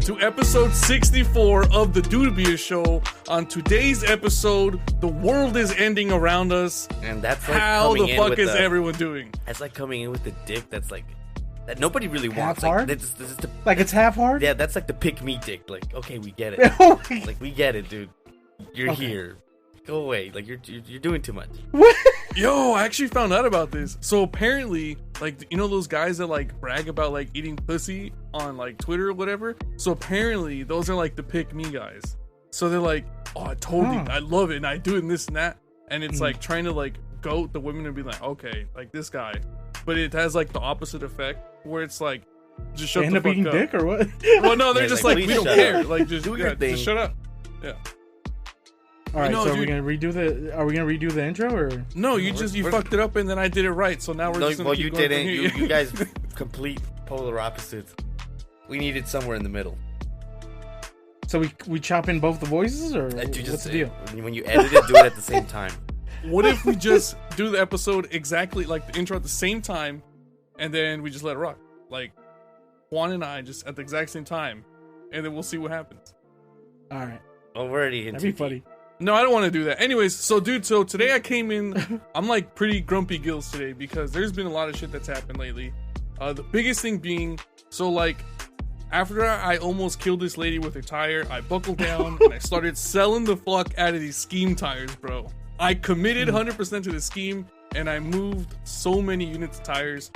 to episode 64 of the Dudabia Show. On today's episode, the world is ending around us. And that's like how the fuck is the, everyone doing? That's like coming in with the dick that's like that nobody really wants. Half hard? Like it's half hard? Yeah, that's like the pick me dick. Like, okay, we get it. Like, we get it, dude. You're here. Go away. Like, you're doing too much. Yo, I actually found out about this. So apparently, like, you know those guys that like brag about like eating pussy on like Twitter or whatever? So apparently those are like the pick me guys. So they're like, oh, I totally, I love it, and I do it and this and that. And it's like trying to like goat the women and be like, okay, like this guy. But it has like the opposite effect where it's like, just shut the fuck up. End up eating dick or what? Well, no, they're just like, we don't care. Like, just do your thing. Just shut up. Yeah. All right, No, so dude. are we gonna redo the intro or? No, you fucked it up and then I did it right. So now we're just gonna well, keep you going didn't. from here. You guys complete polar opposites. We needed somewhere in the middle. So we chop in both the voices or What's the deal? When you edit it, do it at the same time. What if we just do the episode exactly like the intro at the same time, and then we just let it rock? Like Juan and I just at the exact same time, and then we'll see what happens. All right, Oh, we're already in. that'd be funny. No, I don't want to do that. Anyways, so dude, so today I came in, I'm like pretty grumpy gills today because there's been a lot of shit that's happened lately. The biggest thing being, so like, after I almost killed this lady with her tire, I buckled down and I started selling the fuck out of these scheme tires, bro. I committed 100% to the scheme and I moved so many units of tires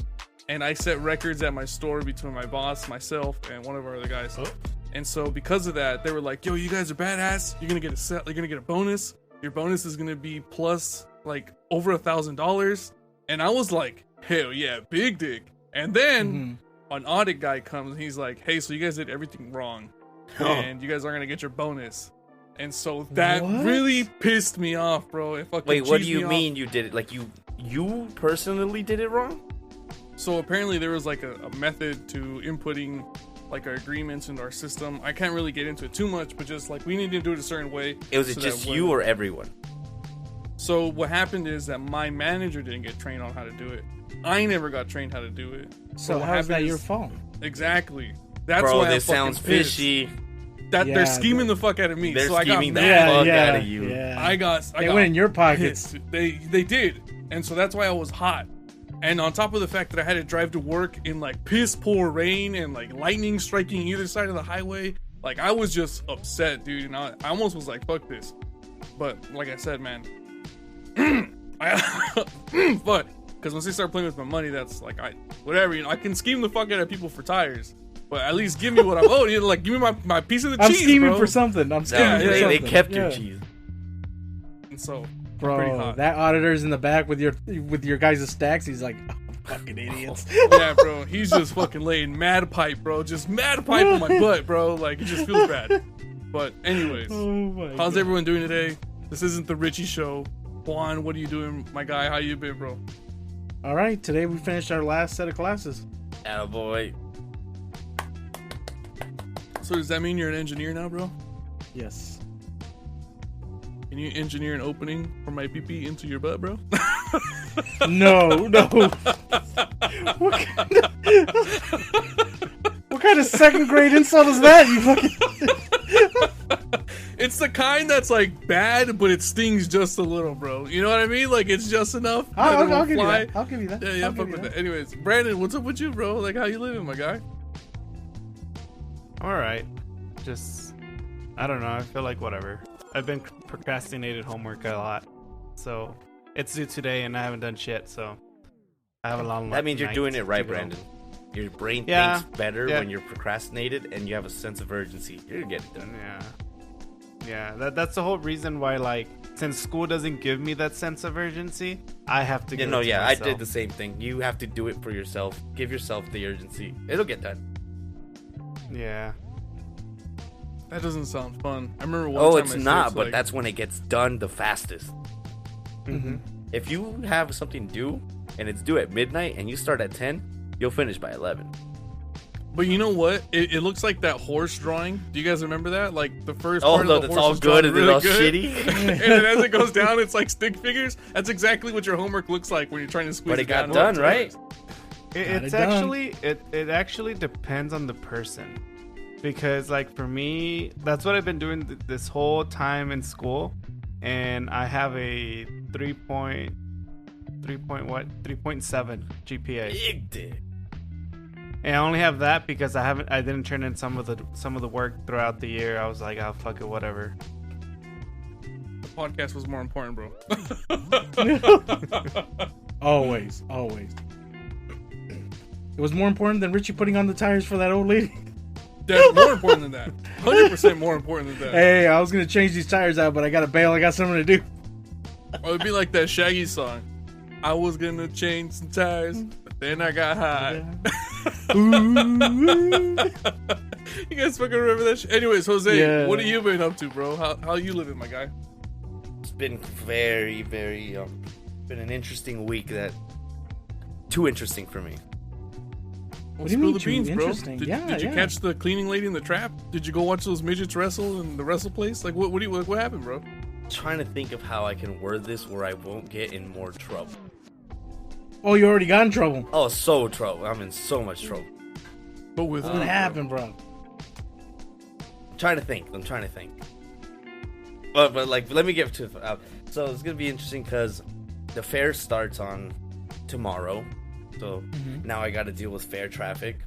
and I set records at my store between my boss, myself, and one of our other guys. And so because of that, they were like, yo, you guys are badass. You're going to get you're going to get a bonus. Your bonus is going to be plus like over $1,000. And I was like, hell yeah, big dick. And then an audit guy comes and he's like, hey, so you guys did everything wrong and you guys aren't going to get your bonus. And so that really pissed me off, bro. It fucking Wait, what do cheesed you me mean off. you did it? Like you personally did it wrong? So apparently there was like a method to inputting like our agreements into our system. I can't really get into it too much, but just like we need to do it a certain way. Was it so just that you when- or everyone? So what happened is that my manager didn't get trained on how to do it. I never got trained how to do it. So what how's that happened your is- fault? Exactly. That's Bro, why this I'm sounds fucking pissed. fishy. That Yeah, they're scheming the fuck out of me. They're So I got scheming the mad. fuck out of you. Yeah. I got went in your pockets. pissed. They did, and so that's why I was hot. And on top of the fact that I had to drive to work in like piss poor rain and like lightning striking either side of the highway, like I was just upset, dude. And I almost was like, fuck this. But like I said, man, but because once they start playing with my money, that's like whatever. You know, I can scheme the fuck out of people for tires, but at least give me what I'm owed. You know, like give me my piece of the I'm cheese, scheming bro. for something. I'm scheming for They something. kept your Yeah. cheese. And so, I'm pretty Bro, hot. that auditor's in the back with your guys' stacks. He's like, oh, fucking idiots. Yeah, bro, he's just fucking laying mad pipe, bro. Just mad pipe on my butt, bro. Like, it just feels bad. But anyways, Oh my how's God. everyone doing today? This isn't the Richie Show. Juan, what are you doing, my guy? How you been, bro? All right, today we finished our last set of classes. Attaboy. So does that mean you're an engineer now, bro? Yes. Can you engineer an opening for my pee-pee into your butt, bro? No. What kind of second grade insult is that? You fucking. It's the kind that's like bad, but it stings just a little, bro. You know what I mean? Like it's just enough. that it will I'll give you fly. that. I'll give you that. Yeah, I'll fuck give you with that. Anyways, Brandon, what's up with you, bro? Like, how you living, my guy? All right. Just, I don't know. I feel like whatever. I've been procrastinated homework a lot. So it's due today and I haven't done shit. So I have a long That means you're night doing it right, to go. Brandon. Your brain Yeah, thinks better yeah. when you're procrastinated and you have a sense of urgency. You're gonna get it done. Yeah. That's the whole reason why, like, since school doesn't give me that sense of urgency, I have to. Yeah, give no, it to yeah, I myself. did the same thing. You have to do it for yourself. Give yourself the urgency. It'll get done. Yeah. That doesn't sound fun. I remember one Oh, time it's my not, sis, but like, that's when it gets done the fastest. Mm-hmm. If you have something due and it's due at midnight and you start at 10, you'll finish by 11. But you know what? It looks like that horse drawing. Do you guys remember that? Like the first Oh, part no, of the that's horse all is drawn good and then really all good. shitty. And then as it goes down, it's like stick figures. That's exactly what your homework looks like when you're trying to squeeze But it got down. done, right? It's done. actually it actually depends on the person. because like for me, that's what I've been doing this whole time in school, and I have a 3.7 GPA. Big dick. And I only have that because I didn't turn in some of the work throughout the year. I was like, oh fuck it, whatever. The podcast was more important, bro. Always. It was more important than Richie putting on the tires for that old lady. That's more important than that. 100% more important than that. Hey, I was gonna change these tires out, but I gotta bail. I got something to do. Or it'd be like that Shaggy song. I was gonna change some tires, but then I got high. You guys fucking remember that shit? Anyways, Jose, Yeah. what have you been up to, bro? How you living, my guy? It's been very, very, been an interesting week. Too interesting for me. What do you mean, Spill the beans, too bro. interesting? Did Yeah, you yeah. catch the cleaning lady in the trap? Did you go watch those midgets wrestle in the wrestle place? Like, what happened, bro? Trying to think of how I can word this where I won't get in more trouble. Oh, you already got in trouble. Oh, so trouble. I'm in so much trouble. But with What happened, bro? I'm trying to think. But like, let me get to so it's gonna be interesting because the fair starts on tomorrow. So now I got to deal with fair traffic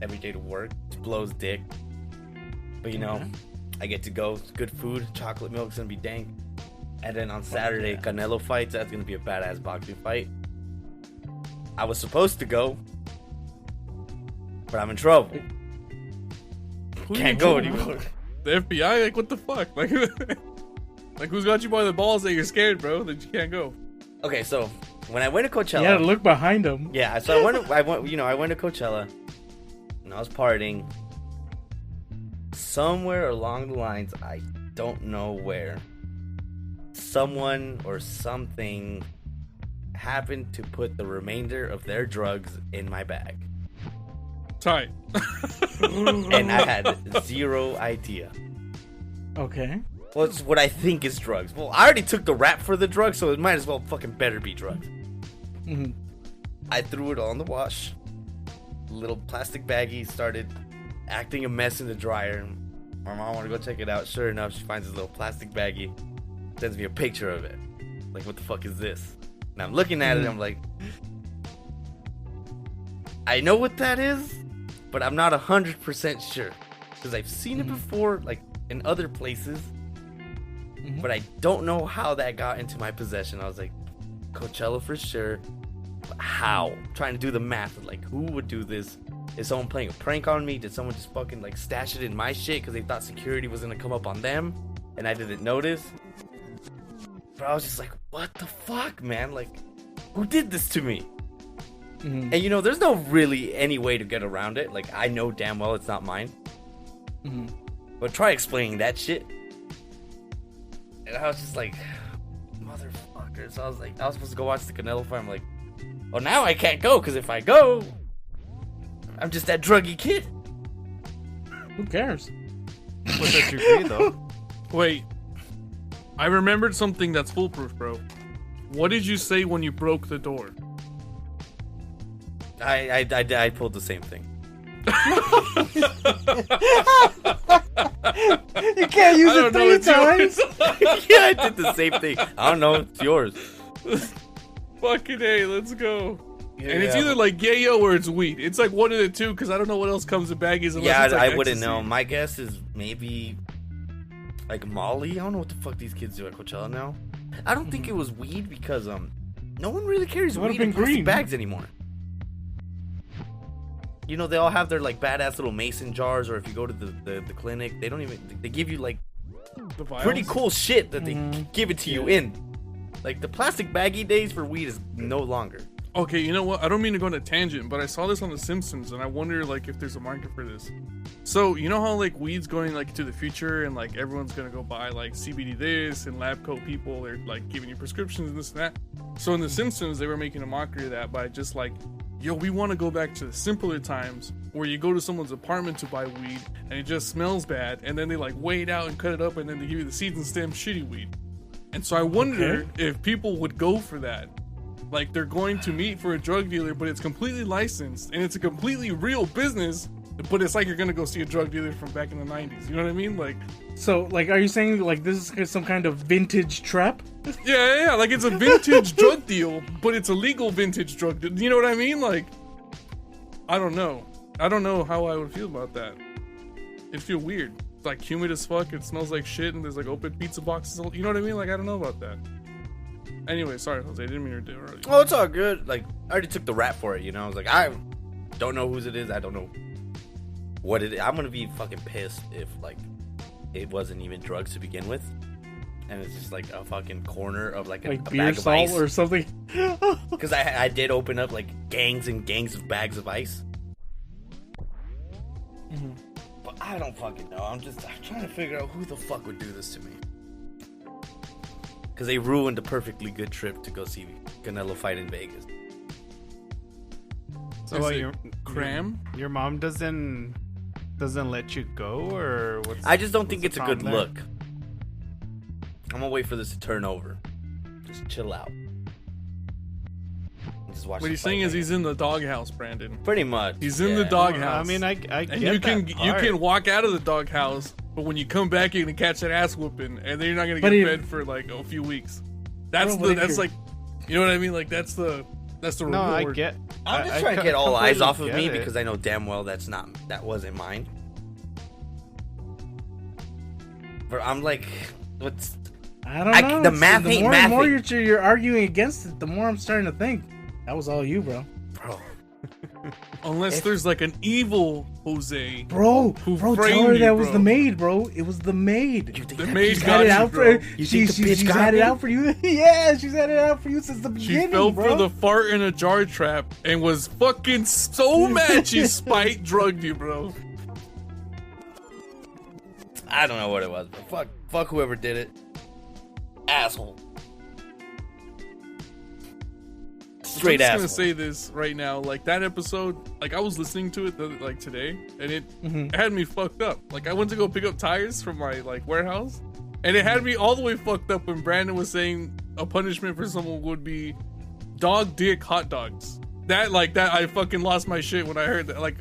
every day to work. It blows dick. But you know, I get to go. Good food. Chocolate milk's gonna be dank. And then on Saturday, Canelo fights. That's gonna be a badass boxing fight. I was supposed to go, but I'm in trouble. Who Can't you go going, anymore. The FBI? Like, what the fuck? Like, like who's got you by the balls that you're scared, bro, that you can't go? Okay, so when I went to Coachella, You had to look behind him. yeah, so I went to Coachella, and I was partying. Somewhere along the lines, I don't know where, someone or something happened to put the remainder of their drugs in my bag, Tight. and I had zero idea. Okay. Well, it's what I think is drugs. Well, I already took the rap for the drugs, so it might as well fucking better be drugs. Mm-hmm. I threw it all in the wash. Little plastic baggie started acting a mess in the dryer. My mom wanted to go check it out. Sure enough, she finds this little plastic baggie, sends me a picture of it. Like, what the fuck is this? And I'm looking at it, I'm like, I know what that is, but I'm not 100% sure. Because I've seen it before, like, in other places. But I don't know how that got into my possession. I was like, Coachella for sure. But how? I'm trying to do the math of, like, who would do this? Is someone playing a prank on me? Did someone just fucking, like, stash it in my shit because they thought security was going to come up on them? And I didn't notice? But I was just like, what the fuck, man? Like, who did this to me? Mm-hmm. And, you know, there's no really any way to get around it. Like, I know damn well it's not mine. Mm-hmm. But try explaining that shit. And I was just like, motherfucker. So I was like, I was supposed to go watch the Canelo fight. I'm like, well, now I can't go, because if I go, I'm just that druggy kid. Who cares? What's that GPA though? Wait. I remembered something that's foolproof, bro. What did you say when you broke the door? I pulled the same thing. You can't use I it don't know, 3 it's yours. times. Yeah, I did the same thing. I don't know. It's yours. Fucking A, let's go. Yeah, And it's either like yayo or it's weed. It's like one of the two because I don't know what else comes in baggies. Yeah, It's like I wouldn't ecstasy. know. My guess is maybe like Molly. I don't know what the fuck these kids do at Coachella now. I don't think it was weed because no one really carries It would've weed in been plastic green. bags anymore. You know, they all have their like badass little mason jars, or if you go to the clinic, they don't even, they give you like The vials? pretty cool shit that they give it to you in. Like the plastic baggy days for weed is no longer. Okay, you know what? I don't mean to go on a tangent, but I saw this on The Simpsons, and I wonder like if there's a market for this. So you know how like weed's going like to the future, and like everyone's gonna go buy like CBD this and lab coat people. They're like giving you prescriptions and this and that. So in The Simpsons, they were making a mockery of that by just like, yo, we want to go back to the simpler times where you go to someone's apartment to buy weed and it just smells bad, and then they like weigh it out and cut it up, and then they give you the seeds and stems shitty weed. And so I wonder if people would go for that. Like they're going to meet for a drug dealer, but it's completely licensed and it's a completely real business, But it's like you're gonna go see a drug dealer from back in the 90s. You know what I mean? Like, So, like, are you saying like this is some kind of vintage trap? yeah. Like it's a vintage drug deal, but it's a legal vintage drug deal. You know what I mean? Like, I don't know. I don't know how I would feel about that. It'd feel weird. It's like humid as fuck. It smells like shit, and there's like open pizza boxes. You know what I mean? Like, I don't know about that. Anyway, sorry, Jose. I didn't mean to do it earlier. Oh, it's all good. Like, I already took the rap for it, you know? I was like, I don't know whose it is. I don't know what it is. I'm gonna be fucking pissed if, like, it wasn't even drugs to begin with. And it's just, like, a fucking corner of, like, a Beer bag of salt ice. or something? Because I did open up, like, gangs and gangs of bags of ice. Mm-hmm. But I don't fucking know. I'm trying to figure out who the fuck would do this to me. Because they ruined a perfectly good trip to go see Canelo fight in Vegas. So Is what, it Cram? your mom doesn't let you go, or what's? I just don't think what's it's the a good problem look. I'm gonna wait for this to turn over. Just chill out. Just watch What the he's saying fight is hang he's in the doghouse, Brandon. pretty much. He's in the yeah. doghouse. I mean, I get And you can that you part. can walk out of the doghouse, but when you come back, you're gonna catch that ass whooping, and then you're not gonna But get if- fed for like a few weeks. That's Bro, but if that's you're- like, you know what I mean? Like that's the No, reward. I get. I'm just I trying to get all eyes completely off of get me it. because I know damn well that wasn't mine. But I'm like, what's I don't know. the math the ain't more and more mathing. you're arguing against it, the more I'm starting to think that was all you, bro. bro? Unless there's like an evil Jose. Bro, Who tell framed her you, that was bro? the maid, bro. It was the maid. You think The that maid bitch got Had it you, out bro. for You think the bitch she's got had it me? out for you. Yeah, she's had it out for you since the She beginning, fell bro. for the fart in a jar trap and was fucking so mad she spite drugged you, bro. I don't know what it was, but fuck whoever did it. Asshole. Straight I'm asshole. just gonna say this right now. Like that episode, like I was listening to it like today, and it had me fucked up. Like I went to go pick up tires from my like warehouse, and it had me all the way fucked up when Brandon was saying a punishment for someone would be dog dick hot dogs. That I fucking lost my shit when I heard that. Like,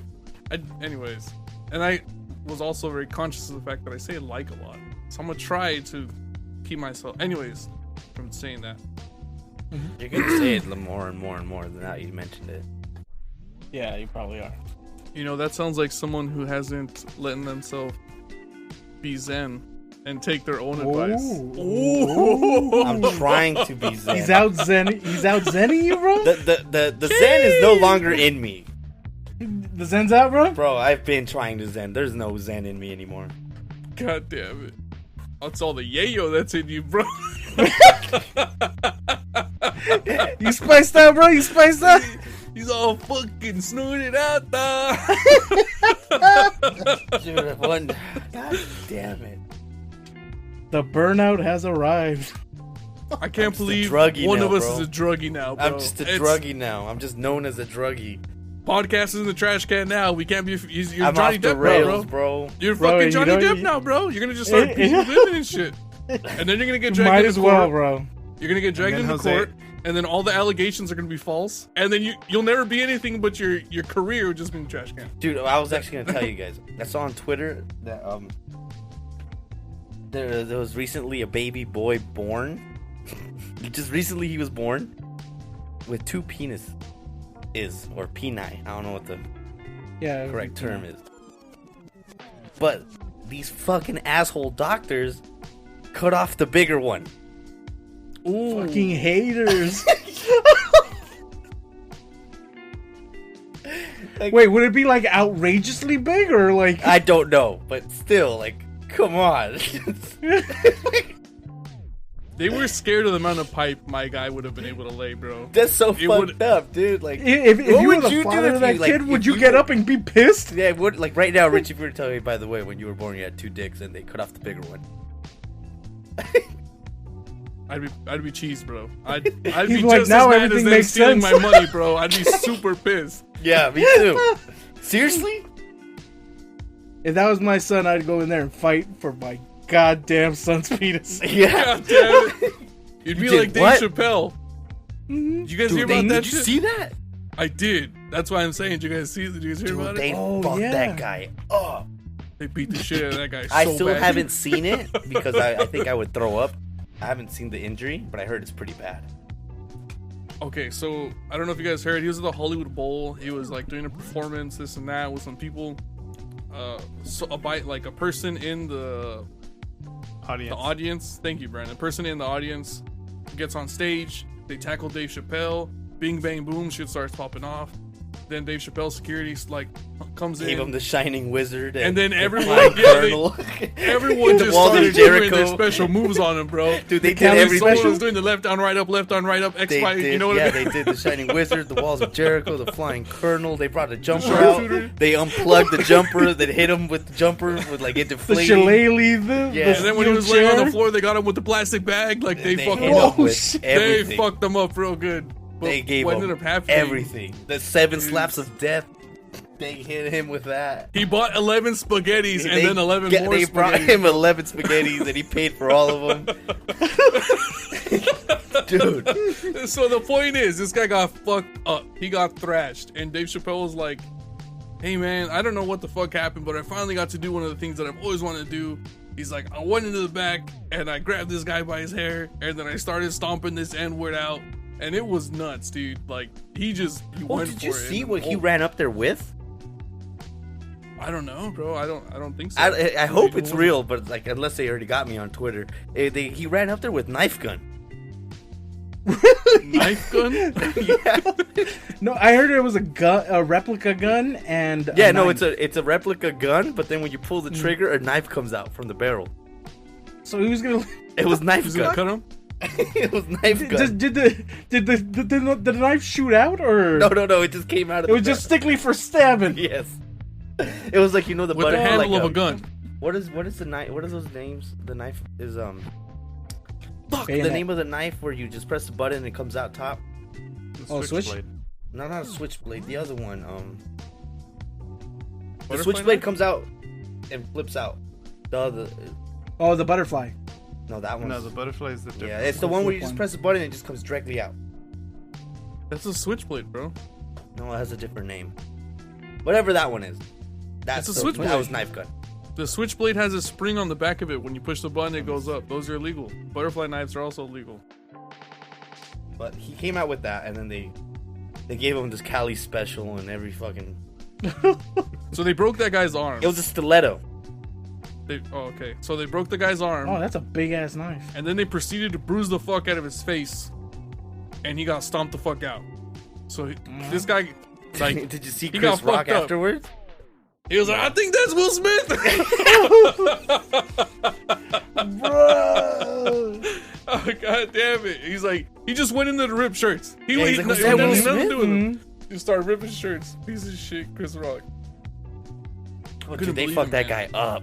anyways, and I was also very conscious of the fact that I say like a lot, so I'm gonna try to keep myself. Anyways, from saying that. You're gonna say it more and more and more than now you mentioned it. Yeah, you probably are. You know, that sounds like someone who hasn't letting themselves be zen and take their own advice. Ooh. I'm trying to be zen. He's out zenning you, bro. The zen is no longer in me. The zen's out, bro. Bro, I've been trying to zen. There's no zen in me anymore. God damn it. That's all the yayo that's in you, bro. You spiced out, bro. You spiced out. He's all fucking snorted out there. Dude, one. God damn it. The burnout has arrived. I can't just a believe druggie one now, of us bro. is a druggie now, bro. I'm just a druggie now. I'm just known as a druggie. Podcast is in the trash can now. We can't be. You're I'm Johnny off the Depp, rails, bro. bro. You're Bro, fucking you Johnny know, Depp you- now, bro. You're gonna just start beating women and shit, and then you're gonna get dragged Might into as court. well, bro. You're gonna get dragged And then into Jose- court, and then all the allegations are gonna be false, and then you'll never be anything but your career will just be in the trash can. Dude, I was actually gonna tell you guys. I saw on Twitter that there was recently a baby boy born. Just recently he was born with 2 penises, or peni. I don't know what the Yeah. correct term is. But these fucking asshole doctors cut off the bigger one. Ooh, Fucking haters. Like, Wait, would it be like outrageously big or like? I don't know, but still, like, come on. they were scared of the amount of pipe my guy would have been able to lay, bro. That's so It fucked would- up, dude. Like, If what you were would the you do father if of that you, like, kid, would if you you get were- up and be pissed? yeah, what, like right now, Rich, if you were telling me, by the way, when you were born, you had 2 dicks and they cut off the bigger one. I'd be cheesed, bro. I'd He's be like, just now as mad as everything them makes stealing sense. my money, bro. I'd be super pissed. Yeah, me too. Seriously? If that was my son, I'd go in there and fight for my goddamn son's penis. Yeah. God damn it. You'd be did like Dave what? Chappelle. Did you guys hear Dude, about that did you shit? see that? I did. That's why I'm saying. Did you guys see? Did you guys hear Dude, about they it? Oh, fucked yeah. that guy up. They beat the shit out of that guy. I so still bad. haven't seen it because I think I would throw up. I haven't seen the injury, but I heard it's pretty bad. Okay, so I don't know if you guys heard. He was at the Hollywood Bowl. He was like doing a performance, this and that, with some people. So a person in the audience. Thank you, Brandon. A person in the audience gets on stage. They tackle Dave Chappelle. Bing bang boom, shit starts popping off. Then Dave Chappelle's security like comes Gave in. him the Shining Wizard, And then everyone- Flying yeah, they- Colonel. Everyone The just Walls of started doing their Jericho. special moves on him, bro. Dude, they did Cali everything. Someone was doing the left down, right up, X, They Y. did, You know what yeah, I mean? they did the Shining Wizard, the Walls of Jericho, the Flying Colonel. They brought a jumper Sharpshooter. out. They unplugged the jumper that hit him with the jumper with like it The deflating. shillelagh, Yeah. And then when he was laying on the floor, they got him with the plastic bag. Like they fucked hit him up. with shit. They everything. fucked them up real good. But They gave what him ended up happening? everything. The 7 slaps of death. They hit him with that. He bought 11 spaghettis and then 11 more They brought spaghettis. him 11 spaghettis and he paid for all of them. Dude. So the point is, this guy got fucked up. He got thrashed. And Dave Chappelle was like, hey man, I don't know what the fuck happened, but I finally got to do one of the things that I've always wanted to do. He's like, I went into the back and I grabbed this guy by his hair and then I started stomping this N-word out. And it was nuts, dude. Like, he Oh, went did for you it. see And- what he ran up there with? I don't know, bro. I don't think so. I hope it's real, but like unless they already got me on Twitter, he ran up there with knife gun. Knife gun? Yeah, No, I heard it was a replica gun, and yeah. a No, knife. it's a replica gun, but then when you pull the trigger, a knife comes out from the barrel. So he was gonna. It was knife He's gonna gun. cut him? It was knife gun. Did the knife shoot out, or No, it just came out of. it was just strictly for stabbing? yes. It was like the With butter the handle like of a gun. What is the knife? What are those names? The knife is Fuck, the Bayonet. name of the knife where you just press the button and it comes out top. Oh, switch? Switchblade. No, not a switchblade. The other one. The Butterfly switchblade knife? comes out and flips out. The other. Oh, the butterfly. No, that one. No, the butterfly is the different. Yeah, it's the one where you just one. press the button and it just comes directly out. That's a switchblade, bro. No, it has a different name. Whatever that one is. That's It's a switchblade. That was knife gun. The switchblade has a spring on the back of it. When you push the button, it goes up. Those are illegal. Butterfly knives are also illegal. But he came out with that, and then they gave him this Cali special and every fucking. So they broke that guy's arm. It was a stiletto. Okay. So they broke the guy's arm, Oh, that's a big ass knife. and then they proceeded to bruise the fuck out of his face, and he got stomped the fuck out. So this guy, like, Did you see he Chris got Rock fucked up. afterwards? he was like, I think that's Will Smith. Bro. Oh god damn it! He's like, he just went into the rip shirts. He Yeah, was he's like, was it that had Will nothing to Smith? do with him. Mhm. He started ripping shirts. Piece of shit, Chris Rock. Oh, couldn't dude, they believe fucked it, that man. guy up.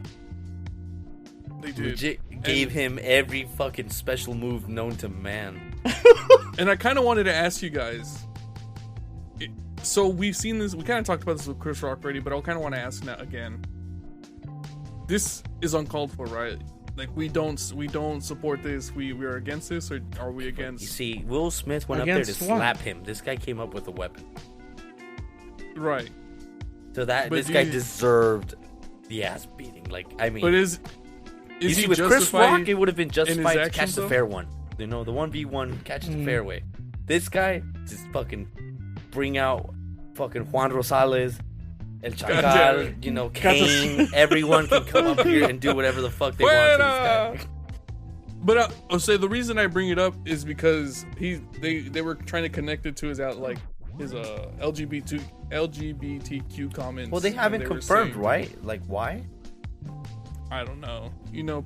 They did. Legit gave him every fucking special move known to man. And I kind of wanted to ask you guys. So we've seen this. We kind of talked about this with Chris Rock already, but I kind of want to ask now again. This is uncalled for, right? Like we don't support this. We are against this, or are we You against? see, Will Smith went up there to Against what? slap him. This guy came up with a weapon. Right. So that But this do guy you- deserved the ass beating. Like, I mean, But is you he see, with Chris justified Rock, it would have been justified to actions, catch the though? fair one. You know, the 1v1 catch the fairway. This guy just fucking bring out fucking Juan Rosales, El damn Chacal, it. you know, Kane. Everyone can come up here and do whatever the fuck they want to this guy. But I'll say the reason I bring it up is because they were trying to connect it to his his LGBTQ comments. Well, they and haven't were confirmed, saying- right? Like, why? I don't know. You know,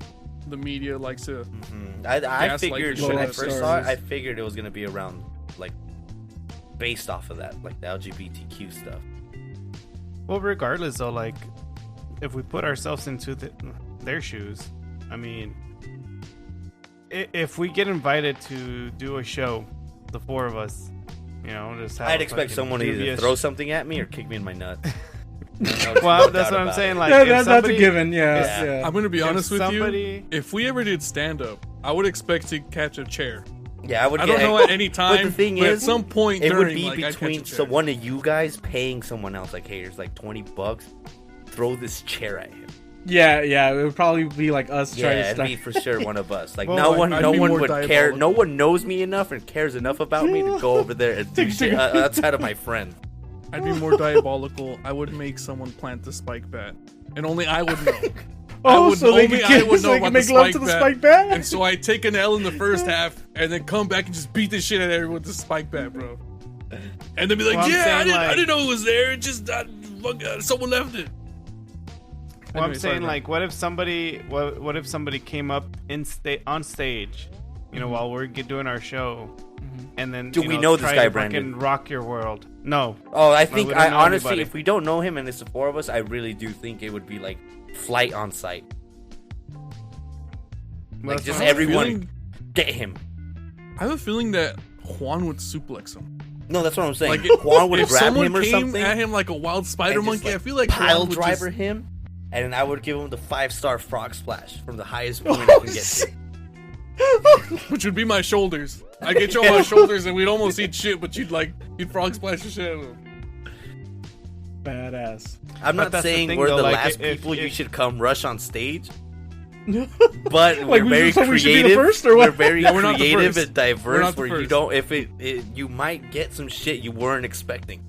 the media likes to. I Gaslight figured the when I shit first out of saw it, stories. I figured it was gonna be around like based off of that, like the LGBTQ stuff. Well, regardless, though, like, if we put ourselves into their shoes, I mean, if we get invited to do a show, the four of us, you know, just have I'd a expect fucking someone to either dubious- throw something at me or kick me in my nuts. Well, that's what I'm saying. Like, if That's a somebody- given. Yeah. Yeah. yeah. I'm gonna be If honest with somebody- you. If we ever did stand up, I would expect to catch a chair. Yeah, I would. I don't know at any But time, the thing but is, at some point it during, would be like, I'd catch a between chair. one of you guys paying someone else. Like, hey, here's like $20. Throw this chair at him. Yeah, it would probably be like us trying Yeah, to it'd start. be for sure one of us. Like, Well, no like, one, I'd no be one more would care. diabolical. No one knows me enough and cares enough about me to go over there and do shit outside of my friend. I'd be more diabolical. I would make someone plant the spike bat, and only I would know. So they only can, I would so know they can about make the love spike to the bat. spike bat. And so I take an L in the first half, and then come back and just beat the shit out of everyone with the spike bat, bro. And then be like, Well, I'm yeah, saying, I like- didn't know it was there. It just someone left it. Well, I'm Anyway, sorry, saying, bro. like, what if somebody came up on stage, you know, while we're doing our show, and then Do you we know, know this try guy, to Brandon? fucking rock your world? No. Oh, I we think don't I know honestly, anybody. if we don't know him and it's the four of us, I really do think it would be like flight on site. Like, That's just what I'm everyone feeling- get him. I have a feeling that Juan would suplex him. No, that's what I'm saying. Like, Juan would if grab someone him or came something at him like a wild spider and just, monkey, I feel like pile Juan would driver just- him, and then I would give him the 5-star frog splash from the highest point I can get to. which would be my shoulders. I get you on my shoulders, and we'd almost eat shit, but you'd frog splash the shit out of him. Badass. I'm But not that's the saying thing, we're though, the like, last if- people you if- should come rush on stage, Like, but we're very so we should be the creative. first, or what? We're very Yeah, we're not the creative first. and We're diverse. not the Where you first. don't, if it you might get some shit you weren't expecting.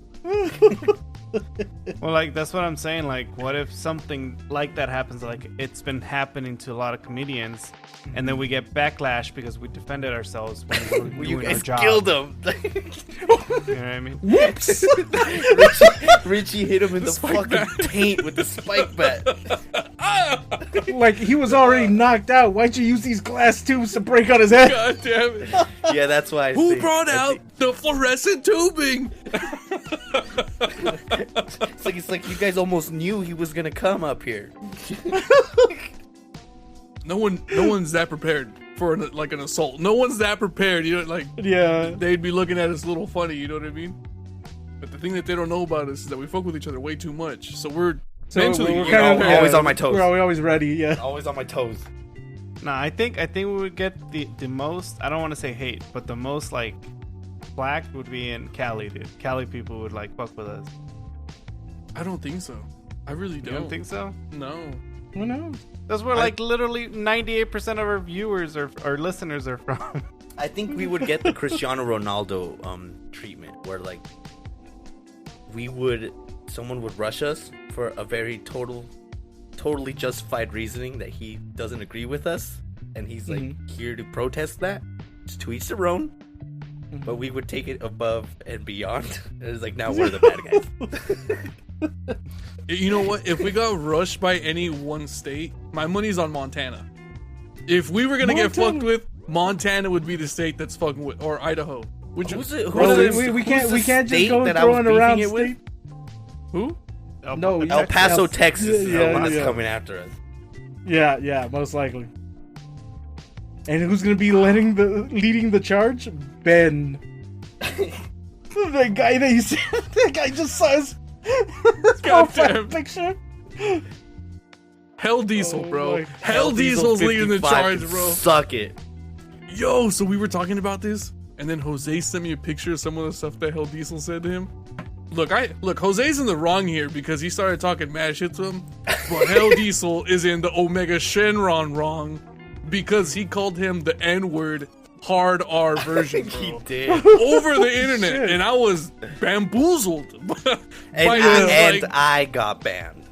Well, like, that's what I'm saying. Like, what if something like that happens? Like, it's been happening to a lot of comedians, and then we get backlash because we defended ourselves when we were You doing our guys job. killed him. You know what I mean? Whoops. Richie hit him in the spike fucking bat. taint with the spike bat. Like, he was already knocked out. Why'd you use these glass tubes to break on his head? God damn it! Yeah, that's why. Who brought out the fluorescent tubing? It's like you guys almost knew he was gonna come up here. No one's that prepared for an assault. No one's that prepared. You know, like Yeah. they'd be looking at us a little funny. You know what I mean? But the thing that they don't know about us is that we fuck with each other way too much. So we're mentally we're you kind of know, always on my toes. We're always ready. Yeah. Always on my toes. Nah, I think we would get the most. I don't want to say hate, but the most like flack would be in Cali, dude. Cali people would like fuck with us. I don't think so. I really You don't. don't think so? No. Who knows? That's where like literally 98% of our viewers or listeners are from. I think we would get the Cristiano Ronaldo treatment where like someone would rush us for a very totally justified reasoning that he doesn't agree with us, and he's like here to protest that. Just to each their own. But we would take it above and beyond. It's like now we're the bad guys. You know what? If we got rushed by any one state, my money's on Montana. If we were gonna get Montana. fucked with, Montana would be the state that's fucking with, or Idaho. Would you? Who's it? Bro, Who's we the can't just state go that I was throwing beefing around it with? state. Who? No, El Paso, Texas is Yeah, the one that's yeah. coming after us. Yeah, most likely. And who's gonna be leading the charge? Ben. The guy that you see, the guy just saw his profile damn. picture. Hell Diesel, Oh bro. my- Hell Diesel's leading the 55 charge, can bro. Suck it. Yo, so we were talking about this, and then Jose sent me a picture of some of the stuff that Hell Diesel said to him. Look, Jose's in the wrong here because he started talking mad shit to him, but Hell Diesel is in the Omega Shenron wrong because he called him the N-word hard R version, He bro. did. Over the internet, Shit. and I was bamboozled. And, by I, his, I got banned.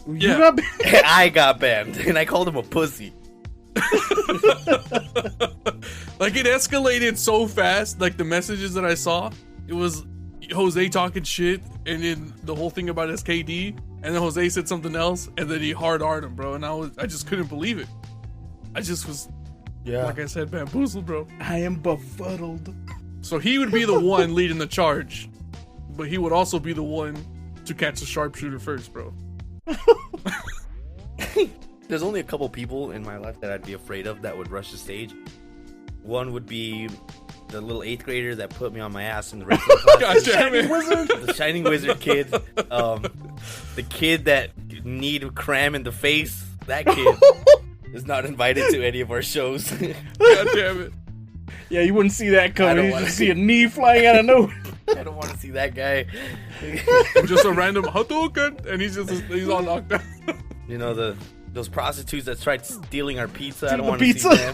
You Yeah. got I got banned, and I called him a pussy. like it escalated so fast. Like the messages that I saw, it was Jose talking shit, and then the whole thing about his KD, and then Jose said something else, and then he hard R'd him, bro. And I just couldn't believe it. I just was, like I said, bamboozled, bro. I am befuddled. So he would be the one leading the charge, but he would also be the one to catch the sharpshooter first, bro. There's only a couple people in my life that I'd be afraid of that would rush the stage. One would be the little 8th grader that put me on my ass in the wrestling class. God damn it. The Shining Wizard kid. The kid that need cram in the face. That kid is not invited to any of our shows. God damn it. Yeah, you wouldn't see that I coming. don't You wanna just see a knee flying out of nowhere. I don't want to see that guy. Just a random Hadouken, and he's all knocked out. You know those prostitutes that tried stealing our pizza. I Steal don't the want to see pizza. them.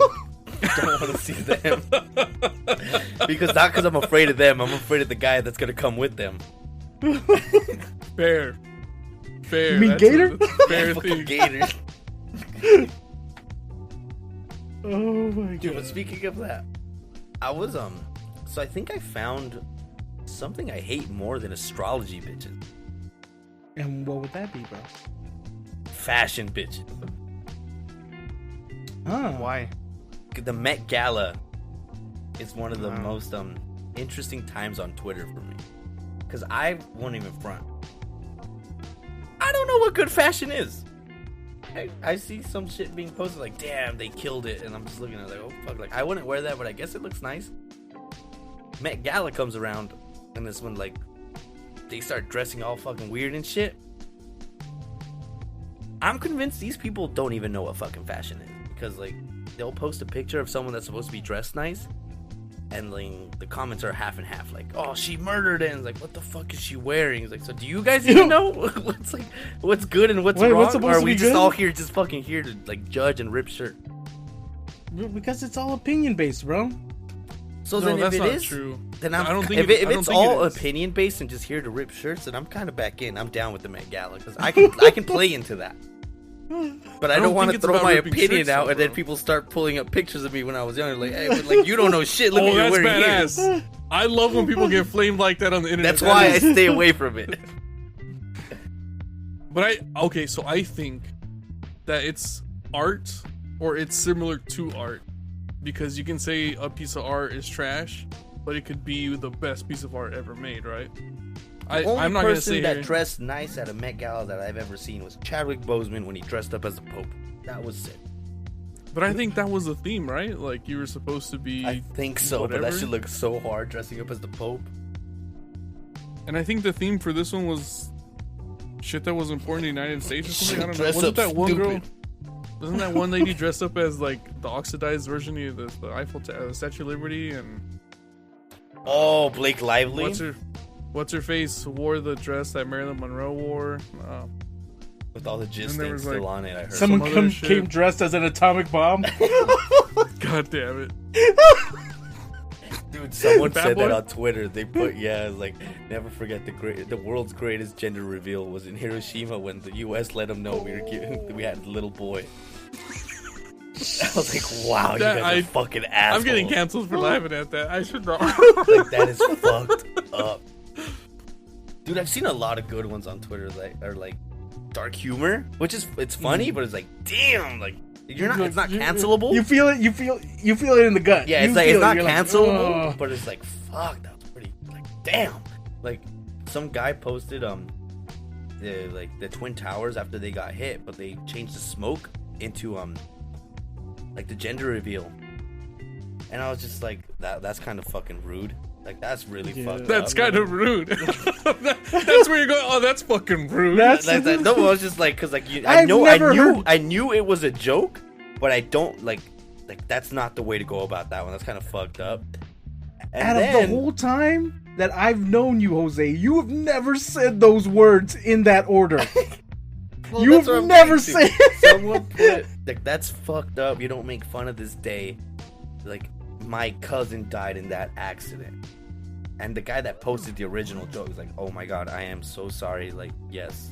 Don't want to see them. because I'm afraid of them. I'm afraid of the guy that's gonna come with them. Fair. You mean That's Gator? that's a fair Fucking thing. gators. Oh my Dude, but god. speaking of that, I was so I think I found something I hate more than astrology bitches. And what would that be, bro? Fashion bitches. Huh. Why? The Met Gala is one of the Wow. most interesting times on Twitter for me. Cause I won't even front. I don't know what good fashion is. I see some shit being posted like, damn, they killed it, and I'm just looking at it like, oh fuck, like I wouldn't wear that, but I guess it looks nice. Met Gala comes around, and this one like they start dressing all fucking weird and shit. I'm convinced these people don't even know what fucking fashion is, because like they'll post a picture of someone that's supposed to be dressed nice, and like the comments are half and half, like, oh, she murdered it, and it's like, what the fuck is she wearing? It's like, so do you guys even know what's good and what's Wait, wrong? what's supposed or are to we be just good? all here just fucking here to like judge and rip shirt? Because it's all opinion based, bro. So No, then that's if it not is, true. then I don't think if it- I don't it's think it all is. opinion based and just here to rip shirts, then I'm kind of back in. I'm down with the Met Gala because I can play into that. But I don't don't want to think it's throw about my ripping opinion shirts, out, though, and then bro. people start pulling up pictures of me when I was younger. Like, hey, but, like you don't know shit. Look Oh, what you're that's wearing here. badass. I love when people get flamed like that on the internet. That's That why I is- stay away from it. But so I think that it's art or it's similar to art, because you can say a piece of art is trash, but it could be the best piece of art ever made, right? The only I'm not gonna person say that here- dressed nice at a Met Gala that I've ever seen was Chadwick Boseman when he dressed up as the Pope. That was sick. But I think that was the theme, right? Like you were supposed to be. I think so, but that whatever. should look so hard dressing up as the Pope. And I think the theme for this one was shit that was important in the United States or something. I don't know. Dress Wasn't up that one girl? stupid. Wasn't that one lady dressed up as like the oxidized version of the Eiffel Statue of Liberty? And Oh, Blake Lively. what's her face wore the dress that Marilyn Monroe wore? With all the jizz And there things was, still like, on it, I heard. Someone Some other shit. came dressed as an atomic bomb. God damn it! Dude, someone Bad said that Boy? on Twitter. They put, it's like, never forget the world's greatest gender reveal was in Hiroshima when the U.S. let them know we had a little boy. I was like, wow, you That- guys are fucking assholes. I'm getting canceled for laughing at that. I should not. Like, that is fucked up. Dude, I've seen a lot of good ones on Twitter that are like dark humor, which is, it's funny, but it's like, damn, like, it's not cancelable. You feel it. You feel it in the gut. Yeah, You it's like feel it's it, not you're like, cancelable, "Ugh." but it's like fuck, that was pretty like damn. Like some guy posted the Twin Towers after they got hit, but they changed the smoke into like the gender reveal. And I was just like that's kind of fucking rude. Like that's really Yeah. fucked That's up. kind of rude. That's where you're going. Oh, that's fucking rude. That's- No, I was just like, cause like I've never heard- I knew it was a joke, but I don't like that's not the way to go about that one. That's kind of fucked up. And Out of the whole time that I've known you, Jose, you have never said those words in that order. Well, You've that's what I'm never getting to. said. Someone put like that's fucked up. You don't make fun of this day. Like my cousin died in that accident, and the guy that posted the original joke was like, "Oh my god, I am so sorry. Like, yes,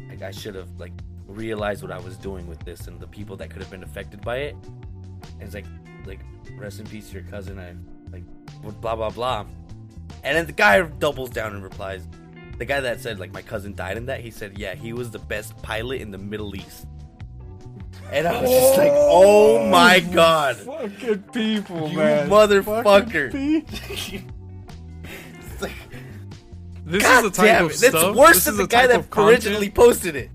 like I should have like realized what I was doing with this and the people that could have been affected by it." And it's like rest in peace to your cousin. I like blah blah blah. And then the guy doubles down and replies. The guy that said, like, my cousin died in that, he said, yeah, he was the best pilot in the Middle East. And I was just like, oh my god. Fucking people, You man. motherfucker. Fucking pe- It's like, This god is the type damn of it. stuff. That's worse this than is the the guy type that of content- originally posted it.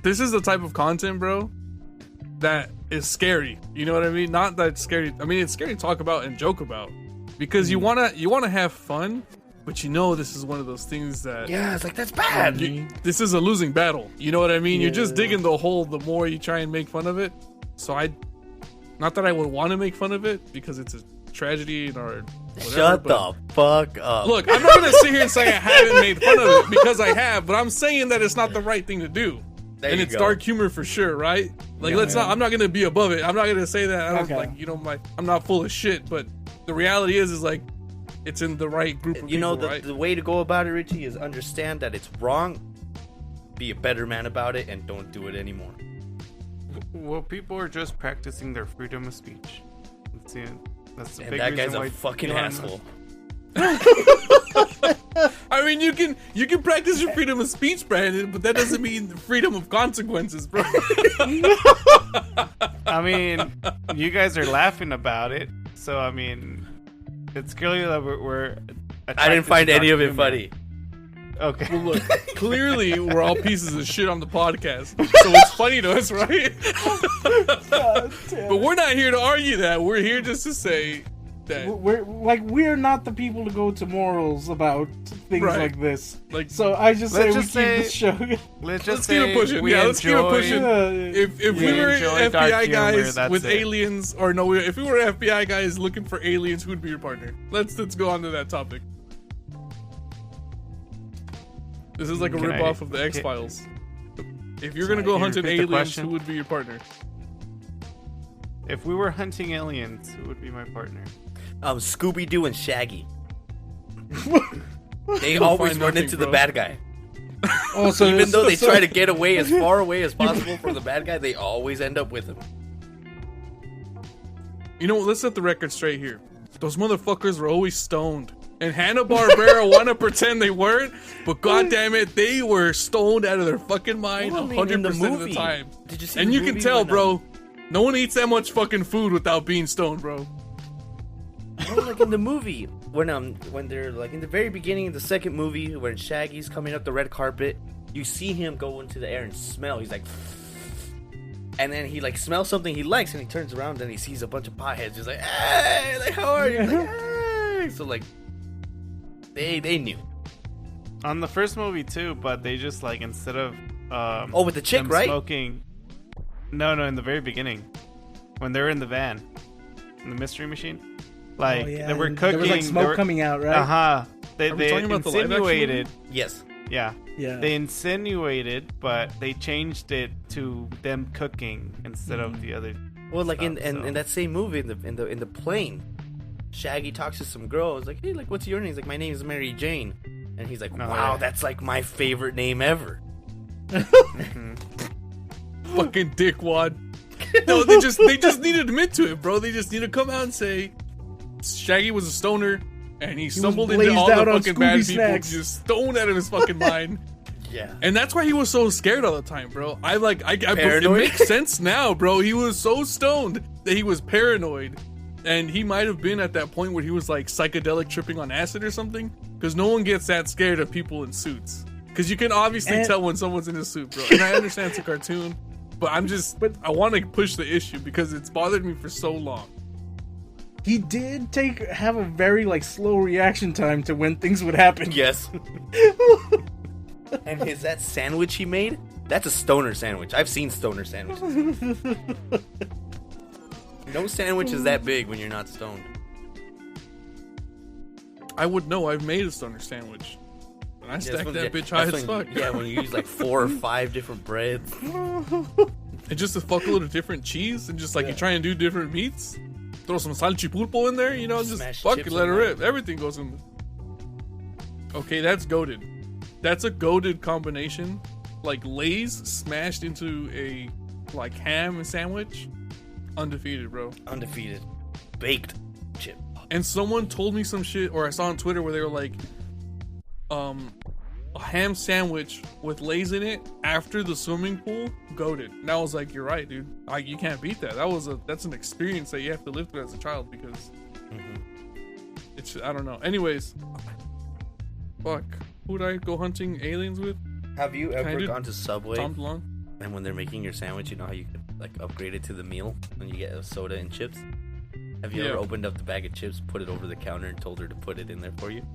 This is the type of content, bro, that is scary. You know what I mean? Not that it's scary. I mean, it's scary to talk about and joke about because you wanna have fun, but you know this is one of those things that Yeah, it's like, that's bad. this is a losing battle. You know what I mean? You're just Yeah. digging the hole the more you try and make fun of it. So Not that I would want to make fun of it because it's a tragedy or whatever. Shut but the fuck up. Look, I'm not gonna sit here and say I haven't made fun of it because I have, but I'm saying that it's not the right thing to do. There And you it's go. dark humor for sure, right? Like, Yeah. let's not. I'm not gonna be above it. I'm not gonna say that. I don't Okay. I'm not full of shit. But the reality is like, it's in the right group of You know, people, the, right? the way to go about it, Richie, is understand that it's wrong, be a better man about it, and don't do it anymore. Well, people are just practicing their freedom of speech. That's it. That's the And big that reason guy's why a fucking Elon- asshole. I mean, you can practice your freedom of speech, Brandon, but that doesn't mean freedom of consequences, bro. I mean, you guys are laughing about it, so I mean, it's clearly that we're I didn't find any of it funny. Okay. Well, look, clearly we're all pieces of shit on the podcast, so it's funny to us, right? God damn But it. we're not here to argue that. We're here just to say that, we're not the people to go to morals about things Right. like this. like, So I just say Let's we just keep this say- show. Let's just Let's keep say it pushing. we Yeah, let's keep it enjoy- pushing. if Yeah. we were enjoy dark FBI humor, guys that's with it. aliens, or no, if we were FBI guys looking for aliens, who'd be your partner? Let's go on to that topic. This is like a Can I- ripoff of the X Files. If you're gonna go Can you hunting repeat the aliens, question? who would be your partner? If we were hunting aliens, who would be my partner? Scooby Doo and Shaggy. They You'll always find run nothing, into the bro. bad guy. Also, Even though they try to get away as far away as possible from the bad guy, they always end up with him. You know what? Let's set the record straight here. Those motherfuckers were always stoned. And Hanna-Barbera want to pretend they weren't, but goddamn it, they were stoned out of their fucking mind Well, I mean, 100% in the of the movie, time. did you see And the you can movie tell, when, bro, no one eats that much fucking food without being stoned, bro. Well, like in the movie, when they're like in the very beginning of the second movie, when Shaggy's coming up the red carpet, you see him go into the air and smell. He's like, and then he like smells something he likes, and he turns around and he sees a bunch of potheads. He's like, hey, like how are you? He's like, hey. So like, they knew. On the first movie too, but they just like instead of Oh, with the chick, them right? smoking. No, in the very beginning, when they were in the van, in the mystery machine, like they were and cooking. There was like they smoke were- coming out, right? Uh-huh. They Are we talking about the live action insinuated. Yes. Yeah. Yeah. They insinuated, but they changed it to them cooking instead of the other. Well, like in So- that same movie, in the plane, Shaggy talks to some girl. He's like, hey, like, what's your name? He's like, my name is Mary Jane. And he's like, Oh, wow, yeah. that's like my favorite name ever. Fucking dickwad. No, they just need to admit to it, bro. They just need to come out and say Shaggy was a stoner and he stumbled into blazed all the out on fucking bad Scooby people, Snacks. just stoned out of his fucking mind. Yeah. And that's why he was so scared all the time, bro. I it Paranoid? makes sense now, bro. He was so stoned that he was paranoid. And he might have been at that point where he was like psychedelic tripping on acid or something. Because no one gets that scared of people in suits. Because you can obviously And- tell when someone's in a suit, bro. And I understand it's a cartoon. But I want to push the issue because it's bothered me for so long. He did have a very like slow reaction time to when things would happen. Yes. And that sandwich he made? That's a stoner sandwich. I've seen stoner sandwiches. No sandwich is that big when you're not stoned. I would know. I've made a stoner sandwich. And I stacked that bitch high as fuck. Yeah, when you use like 4 or 5 different breads. And just a fuckload of different cheese and just like you try and do different meats. Throw some salchipulpo in there, just Smash fuck chips it, let in it there. rip. Everything goes in. Okay, that's goated. That's a goated combination. Like Lay's smashed into a like ham sandwich. Undefeated, bro. Undefeated. Baked chip. And someone told me some shit, or I saw on Twitter where they were like, a ham sandwich with Lay's in it after the swimming pool, goated. And I was like, you're right, dude. You can't beat that. That's an experience that you have to live through as a child because it's, I don't know. Anyways, fuck. Who'd I go hunting aliens with? Have you I ever do- gone to Subway Tom DeLonge? and when they're making your sandwich, you know how you could like upgrade it to the meal when you get a soda and chips? Have you Yeah. ever opened up the bag of chips, put it over the counter, and told her to put it in there for you?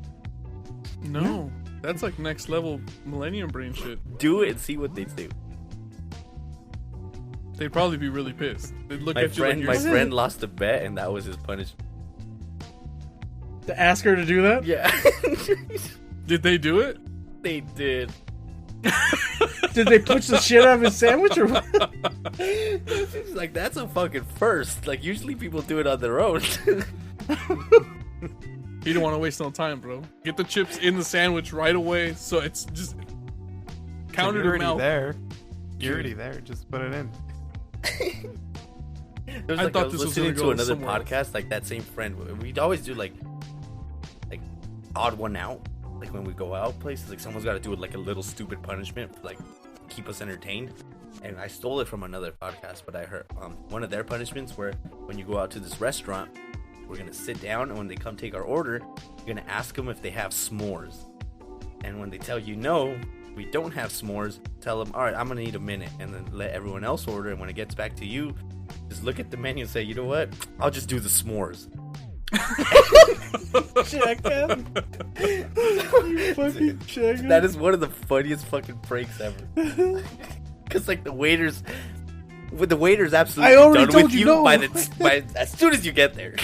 No. That's like next level millennium brain shit. Do it and see what they do. They'd probably be really pissed. They'd look My at you friend, like my you're... friend lost a bet, and that was his punishment. To ask her to do that? Yeah, Did they do it? they did. Did they push the shit out of his sandwich or what? It's like, that's a fucking first. Like, usually people do it on their own. You don't want to waste no time, bro. Get the chips in the sandwich right away, so it's just counted You're in already mouth. there. You're already there. Just put it in. There's I like, thought I was this was listening gonna to go another somewhere else. podcast, like that same friend. We'd always do like odd one out. Like when we go out places, like someone's got to do like a little stupid punishment, to, like keep us entertained. And I stole it from another podcast, but I heard one of their punishments where when you go out to this restaurant, we're gonna sit down, and when they come take our order, you're gonna ask them if they have s'mores. And when they tell you no, we don't have s'mores, tell them, all right, I'm gonna need a minute, and then let everyone else order. And when it gets back to you, just look at the menu and say, you know what, I'll just do the s'mores. Jackass. You fucking jackass. That is one of the funniest fucking pranks ever. Cause like the waiters absolutely I already done told with you you no. by as soon as you get there.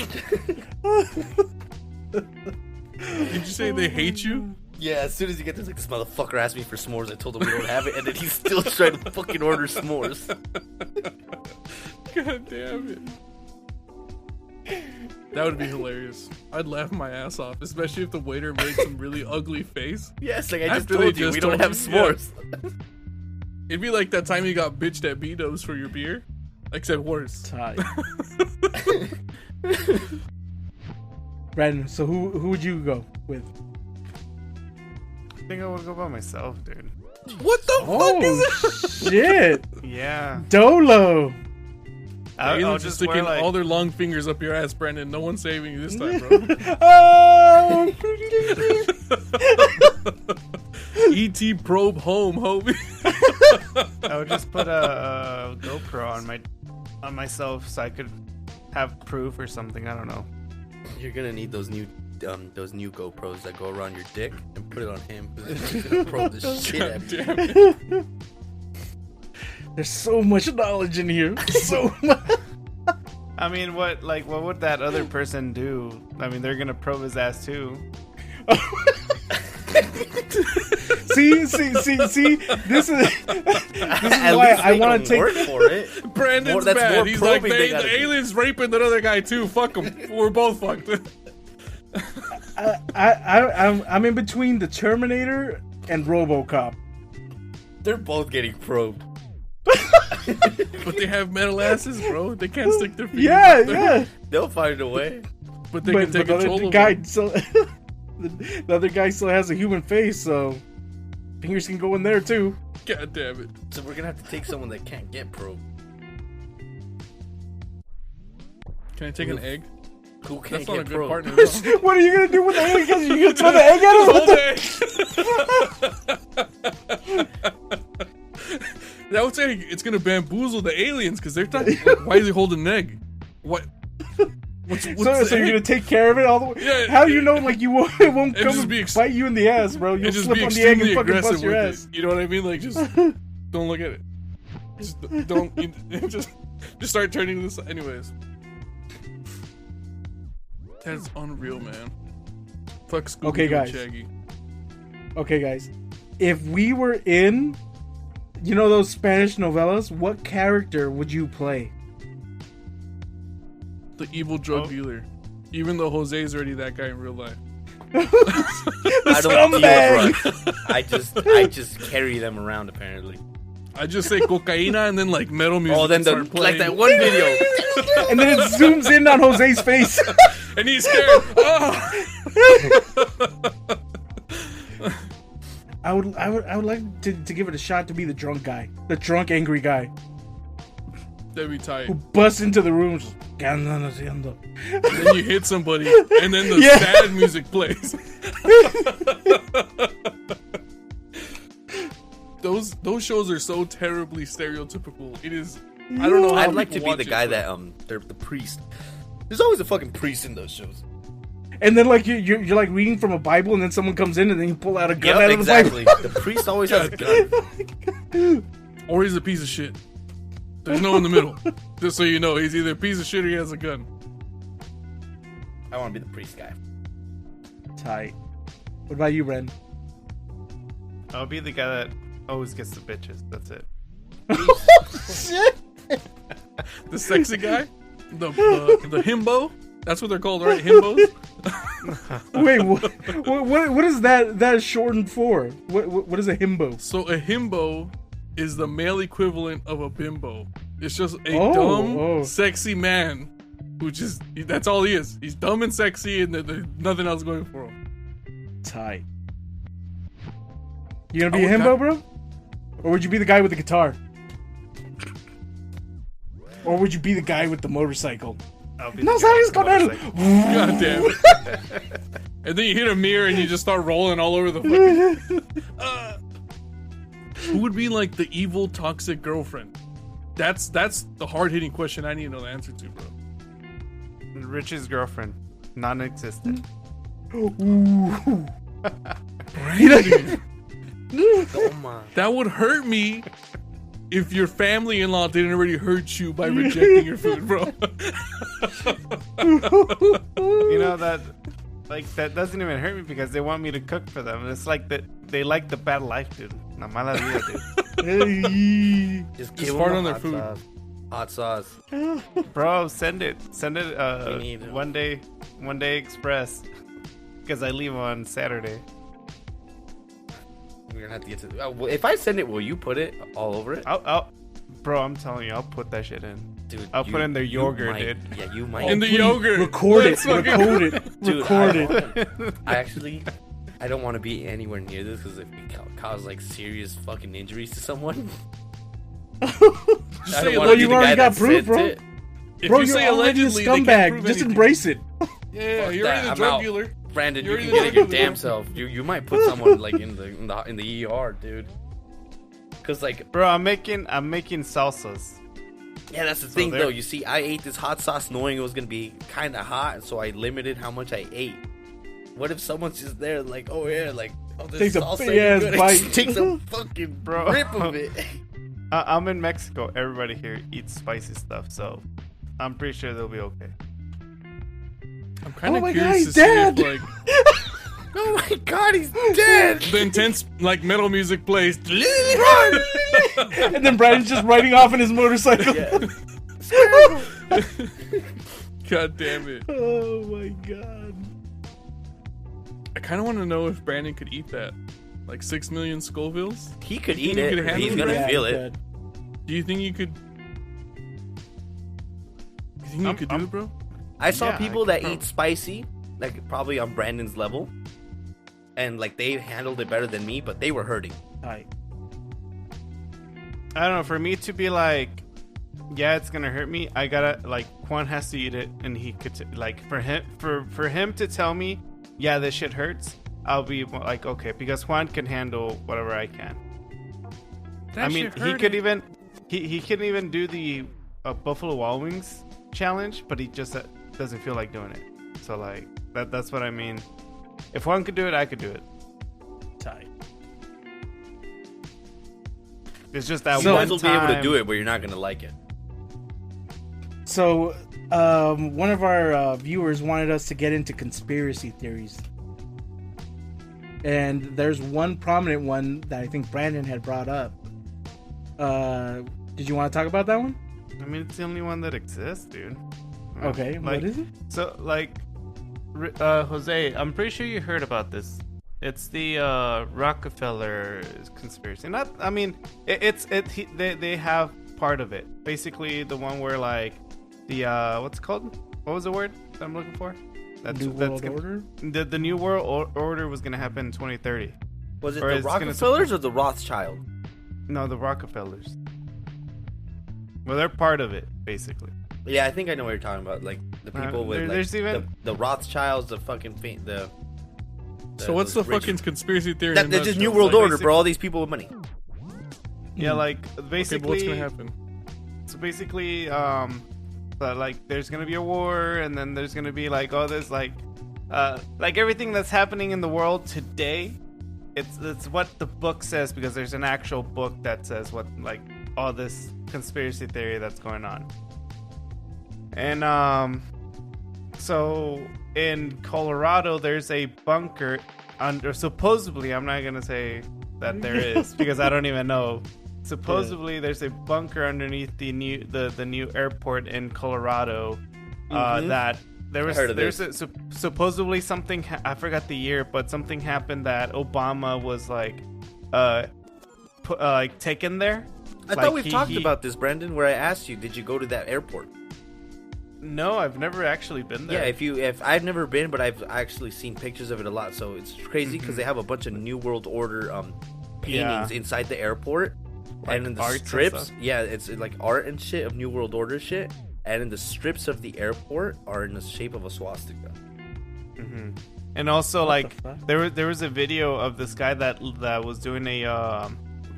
Did you say they hate you? Yeah, as soon as you get there, like, this motherfucker asked me for s'mores. I told him we don't have it, and then he's still trying to fucking order s'mores. God damn it. That would be hilarious. I'd laugh my ass off, especially if the waiter made some really ugly face. Yes, like I just After they told you, just we don't told have you, yeah. s'mores. It'd be like that time you got bitched at B-Dubs for your beer, except worse. Tight. Brandon, so who would you go with? I think I would go by myself, dude. What the fuck is it? Oh shit! Yeah. Dolo. I'll Aliens just just wear sticking like all their long fingers up your ass, Brandon. No one's saving you this time, bro. Oh. E.T. probe home, homie. I would just put a GoPro on myself so I could have proof or something. I don't know. You're gonna need those new GoPros that go around your dick and put it on him. He's gonna probe the shit out of you. Damn it. There's so much knowledge in here. So much. I mean, what would that other person do? I mean, they're gonna probe his ass too. See. This is At why least I make want him to take. work for it. Brandon's That's bad. more He's like, probing they the gotta do." alien's raping that other guy too. Fuck him. We're both fucked. I'm in between the Terminator and RoboCop. They're both getting probed. But they have metal asses, bro. They can't stick their fingers Yeah, up there. yeah. They'll find a way. But they can take the control other of guy them. still, the other guy still has a human face, so fingers can go in there too. God damn it. So we're gonna have to take someone that can't get probed. Can I take an egg? Who can't That's not a get good probed? partner. though. What are you gonna do with the egg? You gonna throw the egg at him? What the- Whole egg. That would say it's gonna bamboozle the aliens because they're talking. Like, why is he holding an egg? What? What's So the you're egg? gonna take care of it all the way? Yeah, How do you know like it won't It'd come just and be bite you in the ass, bro? You'll And just slip be on the egg and extremely fucking aggressive bust your with ass. it. You know what I mean? Like, just don't look at it. Just don't. Just start turning this. Anyways, that's unreal, man. Fuck Scooby Okay, Doo and guys. Shaggy. Okay, guys, if we were in, you know those Spanish novellas, what character would you play? The evil drug dealer. Even though Jose's already that guy in real life. I don't deal Scumbag! with drugs. I just carry them around apparently. I just say cocaína and then like metal music. Oh, then start playing. like that one video. And then it zooms in on Jose's face. And he's scared. Oh! I would like to give it a shot to be the drunk guy, the drunk angry guy That'd be tight. who busts into the room. Just, "¿Qué andan haciendo?" Then you hit somebody, and then the Yeah. sad music plays. Those shows are so terribly stereotypical. It is. I don't know. How I'd like to people be the watch guy it, that the priest. There's always a fucking priest in those shows. And then like you're like reading from a Bible, and then someone comes in, and then you pull out a gun out Yep, of the Bible. exactly. The priest always has a gun. or he's a piece of shit. There's no in the middle. Just so you know, he's either a piece of shit or he has a gun. I want to be the priest guy. Tight. What about you, Ren? I'll be the guy that always gets the bitches. That's it. The sexy guy? The himbo? That's what they're called, right? Himbos? Wait, what is that shortened for? What is a himbo? So a himbo is the male equivalent of a bimbo. It's just a Oh. dumb, sexy man who just, that's all he is. He's dumb and sexy and there's nothing else going for him. Tight. You gonna be I a would himbo, not- bro? Or would you be the guy with the guitar? Or would you be the guy with the motorcycle? I'll be No the guy sabes with the con él. motorcycle. God damn it. And then you hit a mirror and you just start rolling all over the fucking... Who would be like the evil, toxic girlfriend? That's the hard-hitting question I need to know the answer to, bro. Rich's girlfriend, non-existent. Ooh. Brandon, Come on. that would hurt me if your family-in-law didn't already hurt you by rejecting your food, bro. You know that, like that doesn't even hurt me because they want me to cook for them. It's like that they like the bad life, dude. La mala vida, dude. Hey. Just Just give fart him on the their food. Hot sauce. Bro, send it. We need it. One day express because I leave on Saturday. We're gonna have to get to. Well, if I send it, will you put it all over it, Bro, I'm telling you, I'll put that shit in. dude? I'll put in their you yogurt, might. dude. Yeah, you might. In the Please, yogurt. Record it. Let's fucking- Record it. Dude, Record it. I don't want to be anywhere near this because if we cause like serious fucking injuries to someone, Just I say don't Well, want to allegedly. be you the already guy got that proof, sent bro. it. If Bro, you you're say already a allegedly, they can't scumbag. prove Just anything. embrace it. Yeah, Fuck you're that, already the I'm drug out. dealer. Brandon, You're you can either get it your gonna- damn self. You might put someone like in the ER, dude. Cause like, Bro, I'm making salsas. yeah, that's the thing there- though. You see, I ate this hot sauce knowing it was gonna be kind of hot, so I limited how much I ate. What if someone's just there, like, oh yeah, like, oh this Takes a salsa, big ass good. It bite. just takes a fucking Bro. rip of it. I'm in Mexico. Everybody here eats spicy stuff, so I'm pretty sure they'll be okay. I'm kind Oh of my God, curious he's to see dead. if, like, Oh my god, he's dead. the intense, like, metal music plays. And then Brandon's just riding off on his motorcycle. God damn it. Oh my god. I kind of want to know if Brandon could eat that. Like 6 million Scovilles? He could You eat think you it. could handle He's it? gonna Yeah, feel he it. could. Do you think you could? You think you could do it, bro? I saw Yeah, people I that could eat spicy, like probably on Brandon's level, and like they handled it better than me, but they were hurting. Tight. I don't know. For me to be like, yeah, it's gonna hurt me. I gotta like Juan has to eat it, and he could like for him to tell me, yeah, this shit hurts. I'll be like, okay, because Juan can handle whatever I can. I mean, he could even he couldn't even do the Buffalo Wild Wings challenge, but he just doesn't feel like doing it. So like that's what I mean. If Juan could do it, I could do it. Tight. It's just that You one might as well be able to time- do it, but you're not gonna like it. So, one of our viewers wanted us to get into conspiracy theories. And there's one prominent one that I think Brandon had brought up. Did you want to talk about that one? I mean, it's the only one that exists, dude. Okay, Like, what is it? So, like, Jose, I'm pretty sure you heard about this. It's the Rockefeller conspiracy. Not, I mean, they have part of it. Basically, the one where like the what's it called? What was the word that I'm looking for? New World Order? The New World Order was gonna happen in 2030. Was it Or the it's gonna Rockefellers or the Rothschild? No, the Rockefellers. Well, they're part of it, basically. Yeah, I think I know what you're talking about. Like the people with there's like even- the Rothschilds, the fucking the So what's the those rich- fucking conspiracy theory? That, in that's just nutshell? New World Like, Order, bro. All these people with money. Yeah, like Okay, but basically. what's gonna happen? So basically, but like there's gonna be a war, and then there's gonna be like all this like everything that's happening in the world today. It's what the book says because there's an actual book that says what like all this conspiracy theory that's going on. And so in Colorado, there's a bunker under. Supposedly, I'm not gonna say that there is because I don't even know. Supposedly, there's a bunker underneath the new airport in Colorado. That supposedly something. I forgot the year, but something happened that Obama was like taken there. I thought we've talked about this, Brandon, where I asked you, did you go to that airport? No, I've never actually been there. Yeah, if I've never been, but I've actually seen pictures of it a lot. So it's crazy because they have a bunch of New World Order paintings inside the airport, like, and in the strips, it's like art and shit of New World Order shit, and in the strips of the airport are in the shape of a swastika. Mm-hmm. And also, like, there was a video of this guy that was doing a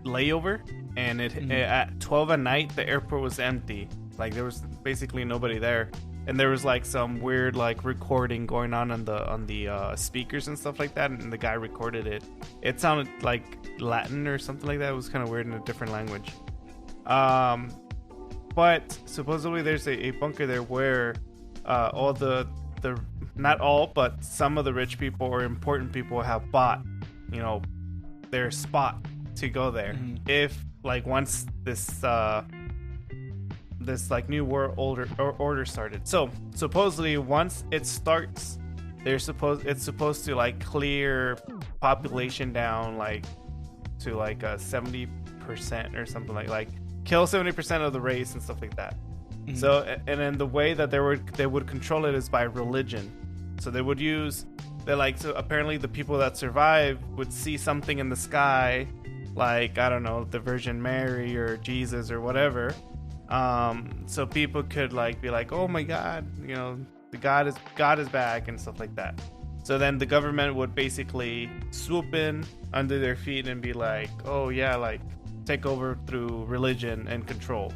layover, and at 12 at night the airport was empty. Like, there was basically nobody there, and there was like some weird like recording going on the speakers and stuff like that, and the guy recorded it. It sounded like Latin or something like that. It was kind of weird in a different language. But supposedly there's a bunker there where all the not all, but some of the rich people or important people have bought, their spot to go there. Mm-hmm. If like once this like New World Order started. So supposedly once it starts, it's supposed to like clear population down like to like 70% or something like kill 70% of the race and stuff like that. Mm-hmm. So and then the way that they would control it is by religion. So they would use so apparently the people that survive would see something in the sky, like I don't know, the Virgin Mary or Jesus or whatever. So people could like be like, oh my God, the God is back and stuff like that. So then the government would basically swoop in under their feet and be like, oh yeah, like take over through religion and control.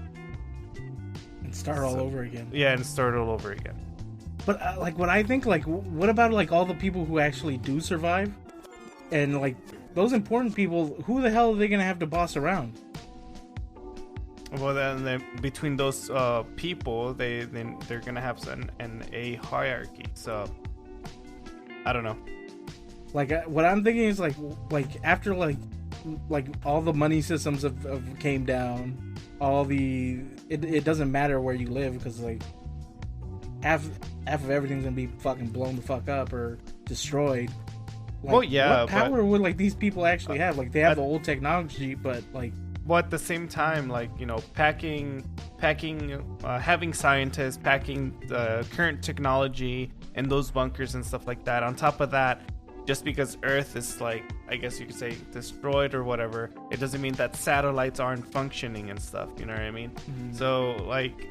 And start all over again. Yeah, and start all over again. But like what I think, like what about like all the people who actually do survive? And like those important people, who the hell are they gonna have to boss around? Well, then between those people, they're gonna have a hierarchy. So I don't know. Like what I'm thinking is like after like all the money systems have came down, it doesn't matter where you live because like half of everything's gonna be fucking blown the fuck up or destroyed. Like, well, yeah. What power would like these people actually have? Like they have the old technology, but like. Well, at the same time, like, packing, having scientists packing the current technology in those bunkers and stuff like that. On top of that, just because Earth is like, I guess you could say destroyed or whatever, it doesn't mean that satellites aren't functioning and stuff. You know what I mean? Mm-hmm. So like,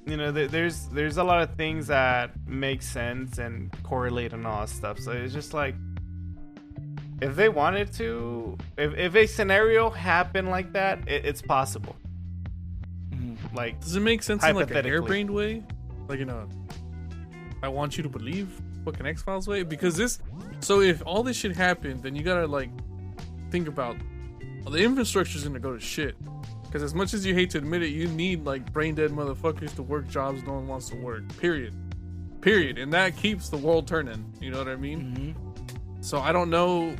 there's a lot of things that make sense and correlate and all that stuff. So it's just like, if they wanted to, if a scenario happened like that, it's possible. Mm-hmm. Like, does it make sense in like a harebrained way? Like, I want you to believe fucking X-Files way? Because so if all this shit happened, then you gotta like think about the infrastructure's gonna go to shit. Because as much as you hate to admit it, you need like brain dead motherfuckers to work jobs no one wants to work. Period. And that keeps the world turning. You know what I mean? Mm-hmm. So I don't know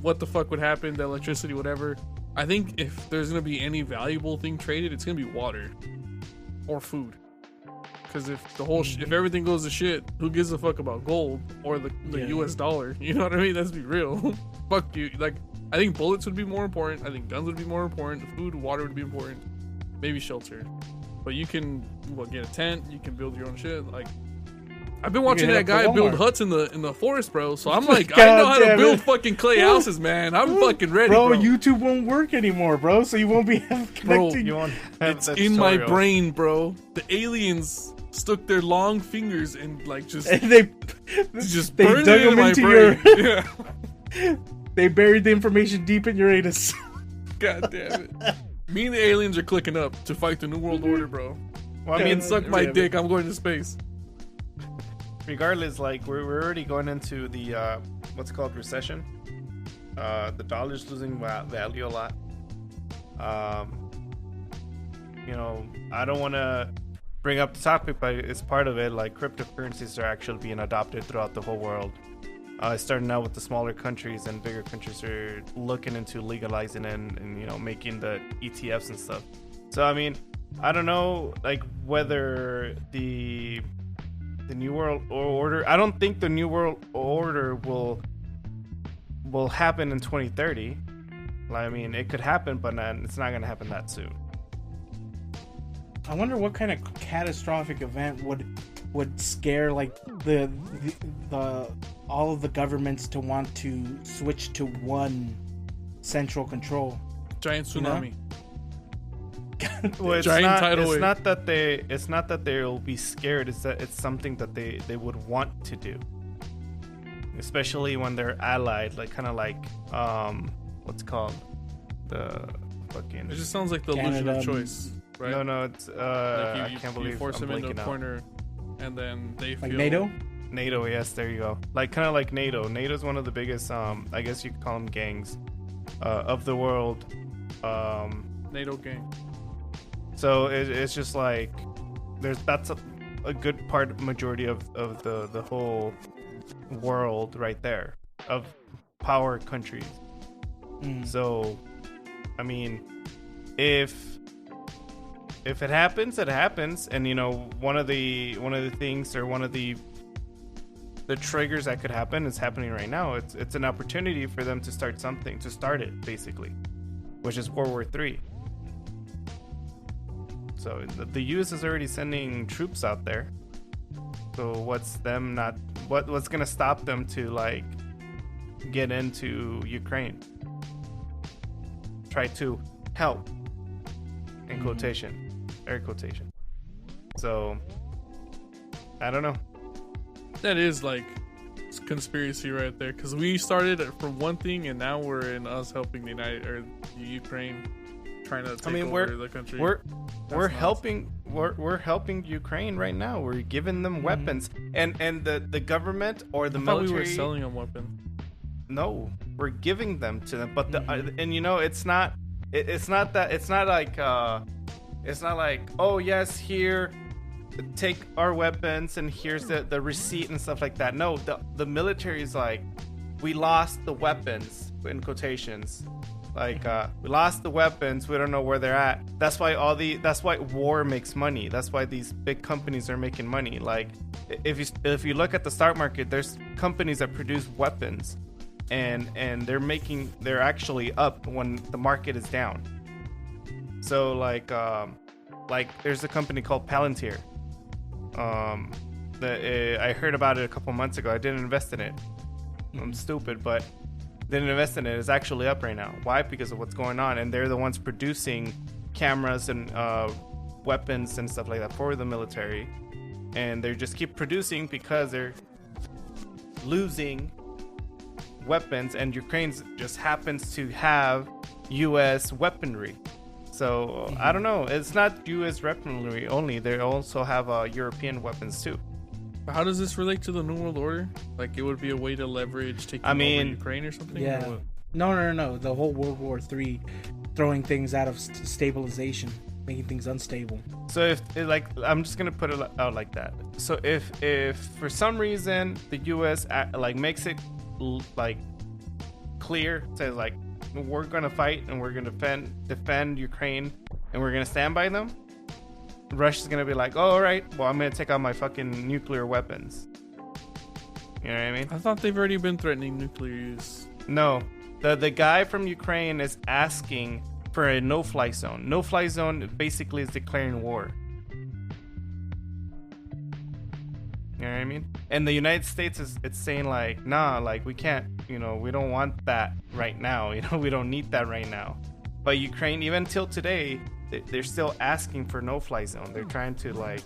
what the fuck would happen, the electricity, whatever. I think if there's going to be any valuable thing traded, it's going to be water or food. Because if if everything goes to shit, who gives a fuck about gold or the US dollar? You know what I mean? Let's be real. Fuck you. Like, I think bullets would be more important. I think guns would be more important. Food, water would be important. Maybe shelter. But you can get a tent. You can build your own shit. Like, I've been watching that guy build huts in the forest, bro. So I'm like, I know how to build fucking clay houses, man. I'm fucking ready, bro. YouTube won't work anymore, bro. So you won't be connecting. Bro, you won't have it's in my brain, bro. The aliens stuck their long fingers and like just they burned dug it in them my into brain. Yeah. They buried the information deep in your anus. God damn it. Me and the aliens are clicking up to fight the New World Order, bro. Well, I mean, suck my dick. I'm going to space. Regardless, like we're already going into the what's called recession. The dollar's losing value a lot. You know, I don't want to bring up the topic, but it's part of it. Like, cryptocurrencies are actually being adopted throughout the whole world. Starting out with the smaller countries, and bigger countries are looking into legalizing and you know, making the ETFs and stuff. So I mean, I don't know, like, whether the New World Order. I don't think the New World Order will happen in 2030. I mean, it could happen, but it's not gonna happen that soon. I wonder what kind of catastrophic event would scare like the all of the governments to want to switch to one central control. Giant tsunami. You know? Well, it's Giant not, tidal it's wave. not that they'll be scared. It's that it's something that they would want to do, especially when they're allied, like kind of like what's it called, the fucking. It just sounds like the illusion Canada. of choice, right? No, it's Like I can't believe you force I'm them into blanking a out. corner, and then they feel Like NATO? NATO, yes, there you go. Like kind of like NATO. NATO's one of the biggest, I guess you could call them gangs, of the world. NATO gang. So it's just like that's a good majority of the whole world right there of power countries. So, I mean, if it happens, it happens, and you know, one of the things, or one of the triggers that could happen is happening right now. It's an opportunity for them to start something, to start it basically, which is World War III. So the U.S. is already sending troops out there. So what's gonna stop them to like get into Ukraine? Try to help, in quotation, air quotation. So I don't know. That is like conspiracy right there, because we started it from one thing, and now we're in us helping the Ukraine, trying to take over the country. We're helping Ukraine right now. We're giving them weapons, and the government or the I thought military. we were selling them weapons. No, we're giving them to them. But and you know, it's not like oh yes, here, take our weapons and here's the receipt and stuff like that. No, the military is like, we lost the weapons, in quotations. Like we lost the weapons, we don't know where they're at. That's why war makes money. That's why these big companies are making money. Like if you look at the stock market, there's companies that produce weapons, and they're actually up when the market is down. So like there's a company called Palantir. I heard about it a couple months ago. I didn't invest in it. I'm stupid, but didn't invest in it. It's actually up right now. Why? Because of what's going on, and they're the ones producing cameras and weapons and stuff like that for the military, and they just keep producing because they're losing weapons, and Ukraine just happens to have U.S. weaponry. So I don't know. It's not U.S. weaponry only. They also have European weapons too. How does this relate to the New World Order? Like, it would be a way to leverage taking over Ukraine or something? Yeah. Or what? No. The whole World War III, throwing things out of stabilization, making things unstable. So I'm just gonna put it out like that. So if for some reason the U.S. makes it like clear, says like, we're gonna fight and we're gonna defend Ukraine and we're gonna stand by them, Russia's gonna be like, oh, all right, well, I'm gonna take out my fucking nuclear weapons. You know what I mean? I thought they've already been threatening nuclear use. No, the guy from Ukraine is asking for a no-fly zone. No-fly zone basically is declaring war. You know what I mean? And the United States it's saying like, nah, like we can't, you know, we don't want that right now. You know, we don't need that right now. But Ukraine, even till today, they're still asking for no-fly zone. They're trying to like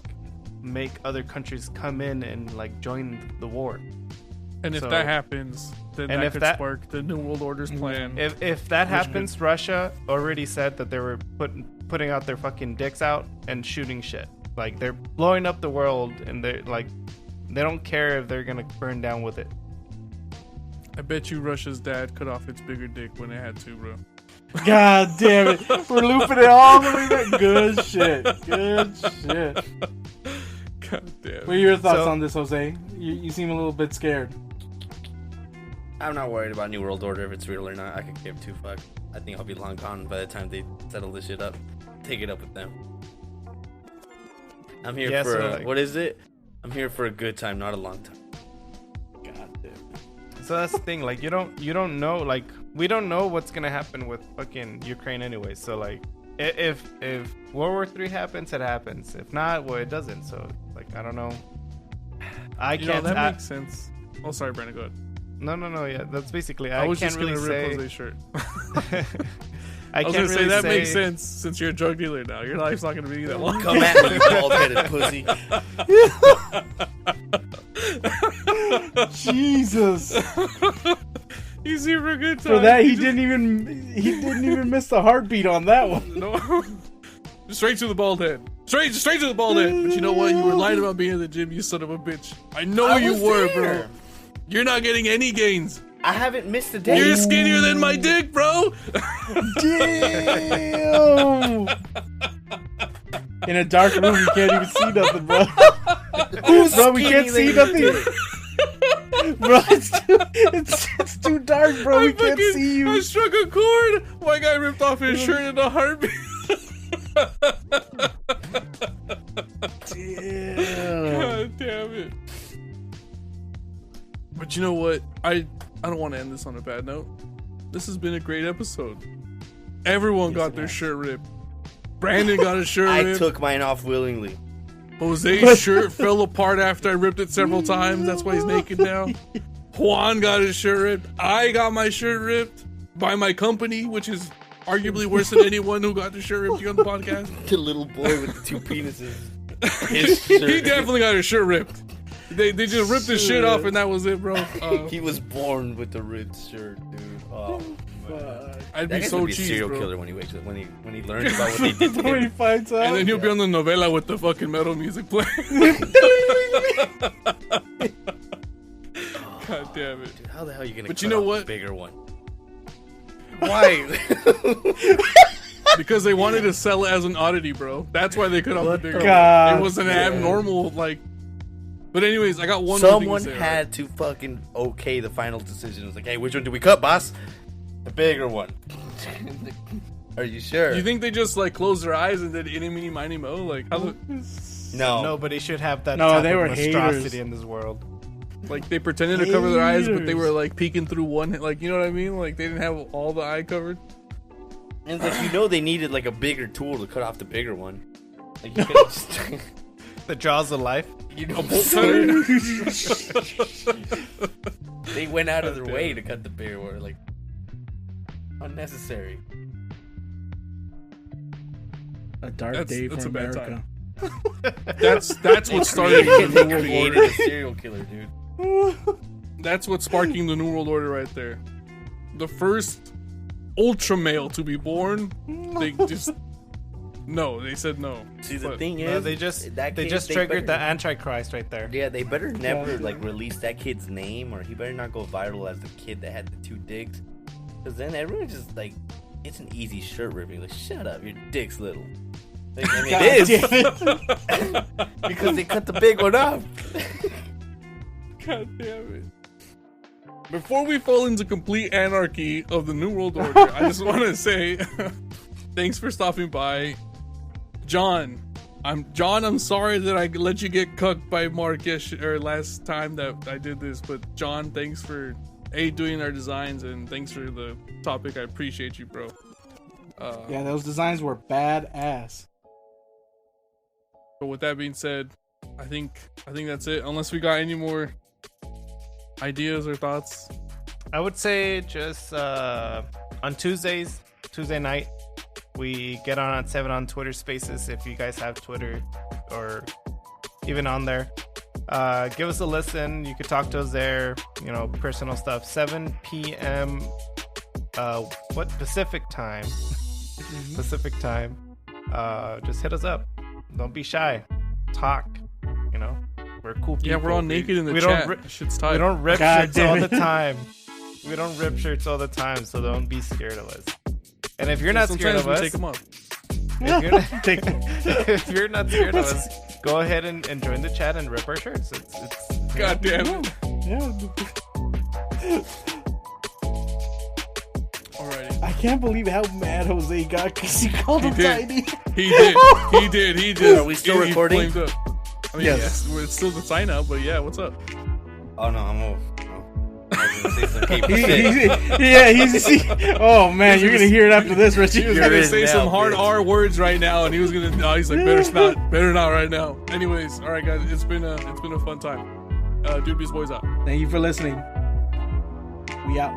make other countries come in and like join the war. And if So- that happens, then and that if could that- spark the New World Order's plan. If that happens, Russia already said that they were putting out their fucking dicks out and shooting shit. Like they're blowing up the world, and they're like, they don't care if they're gonna burn down with it. I bet you Russia's dad cut off its bigger dick when it had to, bro. God damn it. We're looping it all the way back. Good shit. Good shit. God damn. What are your thoughts on this, Jose? You seem a little bit scared. I'm not worried about New World Order if it's real or not. I could give two fucks. I think I'll be long gone by the time they settle this shit up. Take it up with them. I'm here what is it? I'm here for a good time, not a long time. God damn it. So that's the thing, like you don't know, like we don't know what's gonna happen with fucking Ukraine anyway. So like if World War III happens, it happens. If not, well, it doesn't. So like I don't know. That makes sense. Oh, sorry, Brandon, go ahead. No. Yeah, that's basically. I was can't just really gonna say. rip Jose's shirt. I was can't gonna really say that makes sense since you're a drug dealer now. Your life's not gonna be that long. Come at me, you bald-headed pussy. Jesus. He's here for a good time. For that, he didn't even miss the heartbeat on that one. No. Straight to the bald head. Straight to the bald head. But you know what? You were lying about being in the gym, you son of a bitch. I know you were, bro. You're not getting any gains. I haven't missed a day. You're skinnier than my dick, bro. Damn. In a dark room, you can't even see nothing, bro. Bro, we can't see nothing. Bro, it's too dark, bro. We can't see you. I struck a chord. White guy ripped off his shirt in a heartbeat. Damn. God damn it. But you know what? I don't want to end this on a bad note. This has been a great episode. Everyone got their shirt ripped. Brandon got his shirt ripped. I took mine off willingly. Jose's shirt fell apart after I ripped it several times. That's why he's naked now. Juan got his shirt ripped. I got my shirt ripped by my company, which is arguably worse than anyone who got their shirt ripped here on the podcast. The little boy with the two penises. His shirt. He definitely got his shirt ripped. They just ripped his shit off and that was it, bro. He was born with the ripped shirt, dude. Oh, man. I'd That be guy's so gonna be a cheesed, serial bro. killer when he wakes up, when he learns about what they did to When he him. finds out. And then he'll be on the novela with the fucking metal music playing. God damn it. Dude, how the hell are you gonna? But cut you know off what? The bigger one. Why? Because they wanted to sell it as an oddity, bro. That's why they cut off the bigger God one. It was an damn. abnormal, like. But anyways, I got one more Someone thing to say, had to fucking okay the final decision. It was like, hey, which one do we cut, boss? The bigger one. Are you sure? You think they just like closed their eyes and did any mini miny mo? Like how No. Nobody should have that No, type they of were monstrosity haters. in this world. like they pretended to cover their eyes, but they Haters. were like peeking through one, like you know what I mean? Like they didn't have all the eye covered. And it's like, they needed like a bigger tool to cut off the bigger one. Like you could just, The jaws of life. you know, A bolt cutter. they went out of their way to cut the bigger one. Like unnecessary. A dark That's- day that's for a bad America. That's what started the They New World created Order. a serial killer, dude. That's what's sparking the New World Order right there. The first ultra male to be born, they just no. They said no. See, the But- thing No, is, they just that kid, triggered the better- Antichrist right there. Yeah, they better never like release that kid's name, or he better not go viral as the kid that had the two dicks. Because then everyone just like, it's an easy shirt ripping. Like, shut up, your dick's little. Like, I mean, God it is damn it. because they cut the big one off. God damn it. Before we fall into complete anarchy of the New World Order, I just want to say thanks for stopping by. John, I'm sorry that I let you get cucked by Mark last time that I did this, but John, thanks for doing our designs and thanks for the topic. I appreciate you, bro. Yeah, those designs were badass. But with that being said, I think that's it. Unless we got any more ideas or thoughts. I would say just on Tuesday night, we get on at 7 on Twitter Spaces. If you guys have Twitter or even on there, give us a listen. You could talk to us there, personal stuff. 7 p.m. What Pacific time? Pacific time. Just hit us up. Don't be shy. Talk. We're cool people. Yeah, we're all naked in the we chat. Don't rip, Shit's tight. we don't rip God shirts damn all it. the time. We don't rip shirts all the time, so don't be scared of us. And if you're not scared sometimes of we us, take them off. if you're not, Take- if you're not scared of us, go ahead and join the chat and rip our shirts. It's God damn it. Yeah. Alrighty. I can't believe how mad Jose got because he called him did. tiny. He did. Are we still He recording? flamed up. I mean, Yes. yes, it's still the sign up, but yeah, what's up? Oh no, I'm off. I was gonna say some cape He- shit. oh man, you're gonna hear it after this, Richie. He was You're gonna in say now, some hard bitch. R words right now, and he was gonna. He's like, better not right now. Anyways, all right, guys, it's been a fun time. Dude, Beast Boys out. Thank you for listening. We out.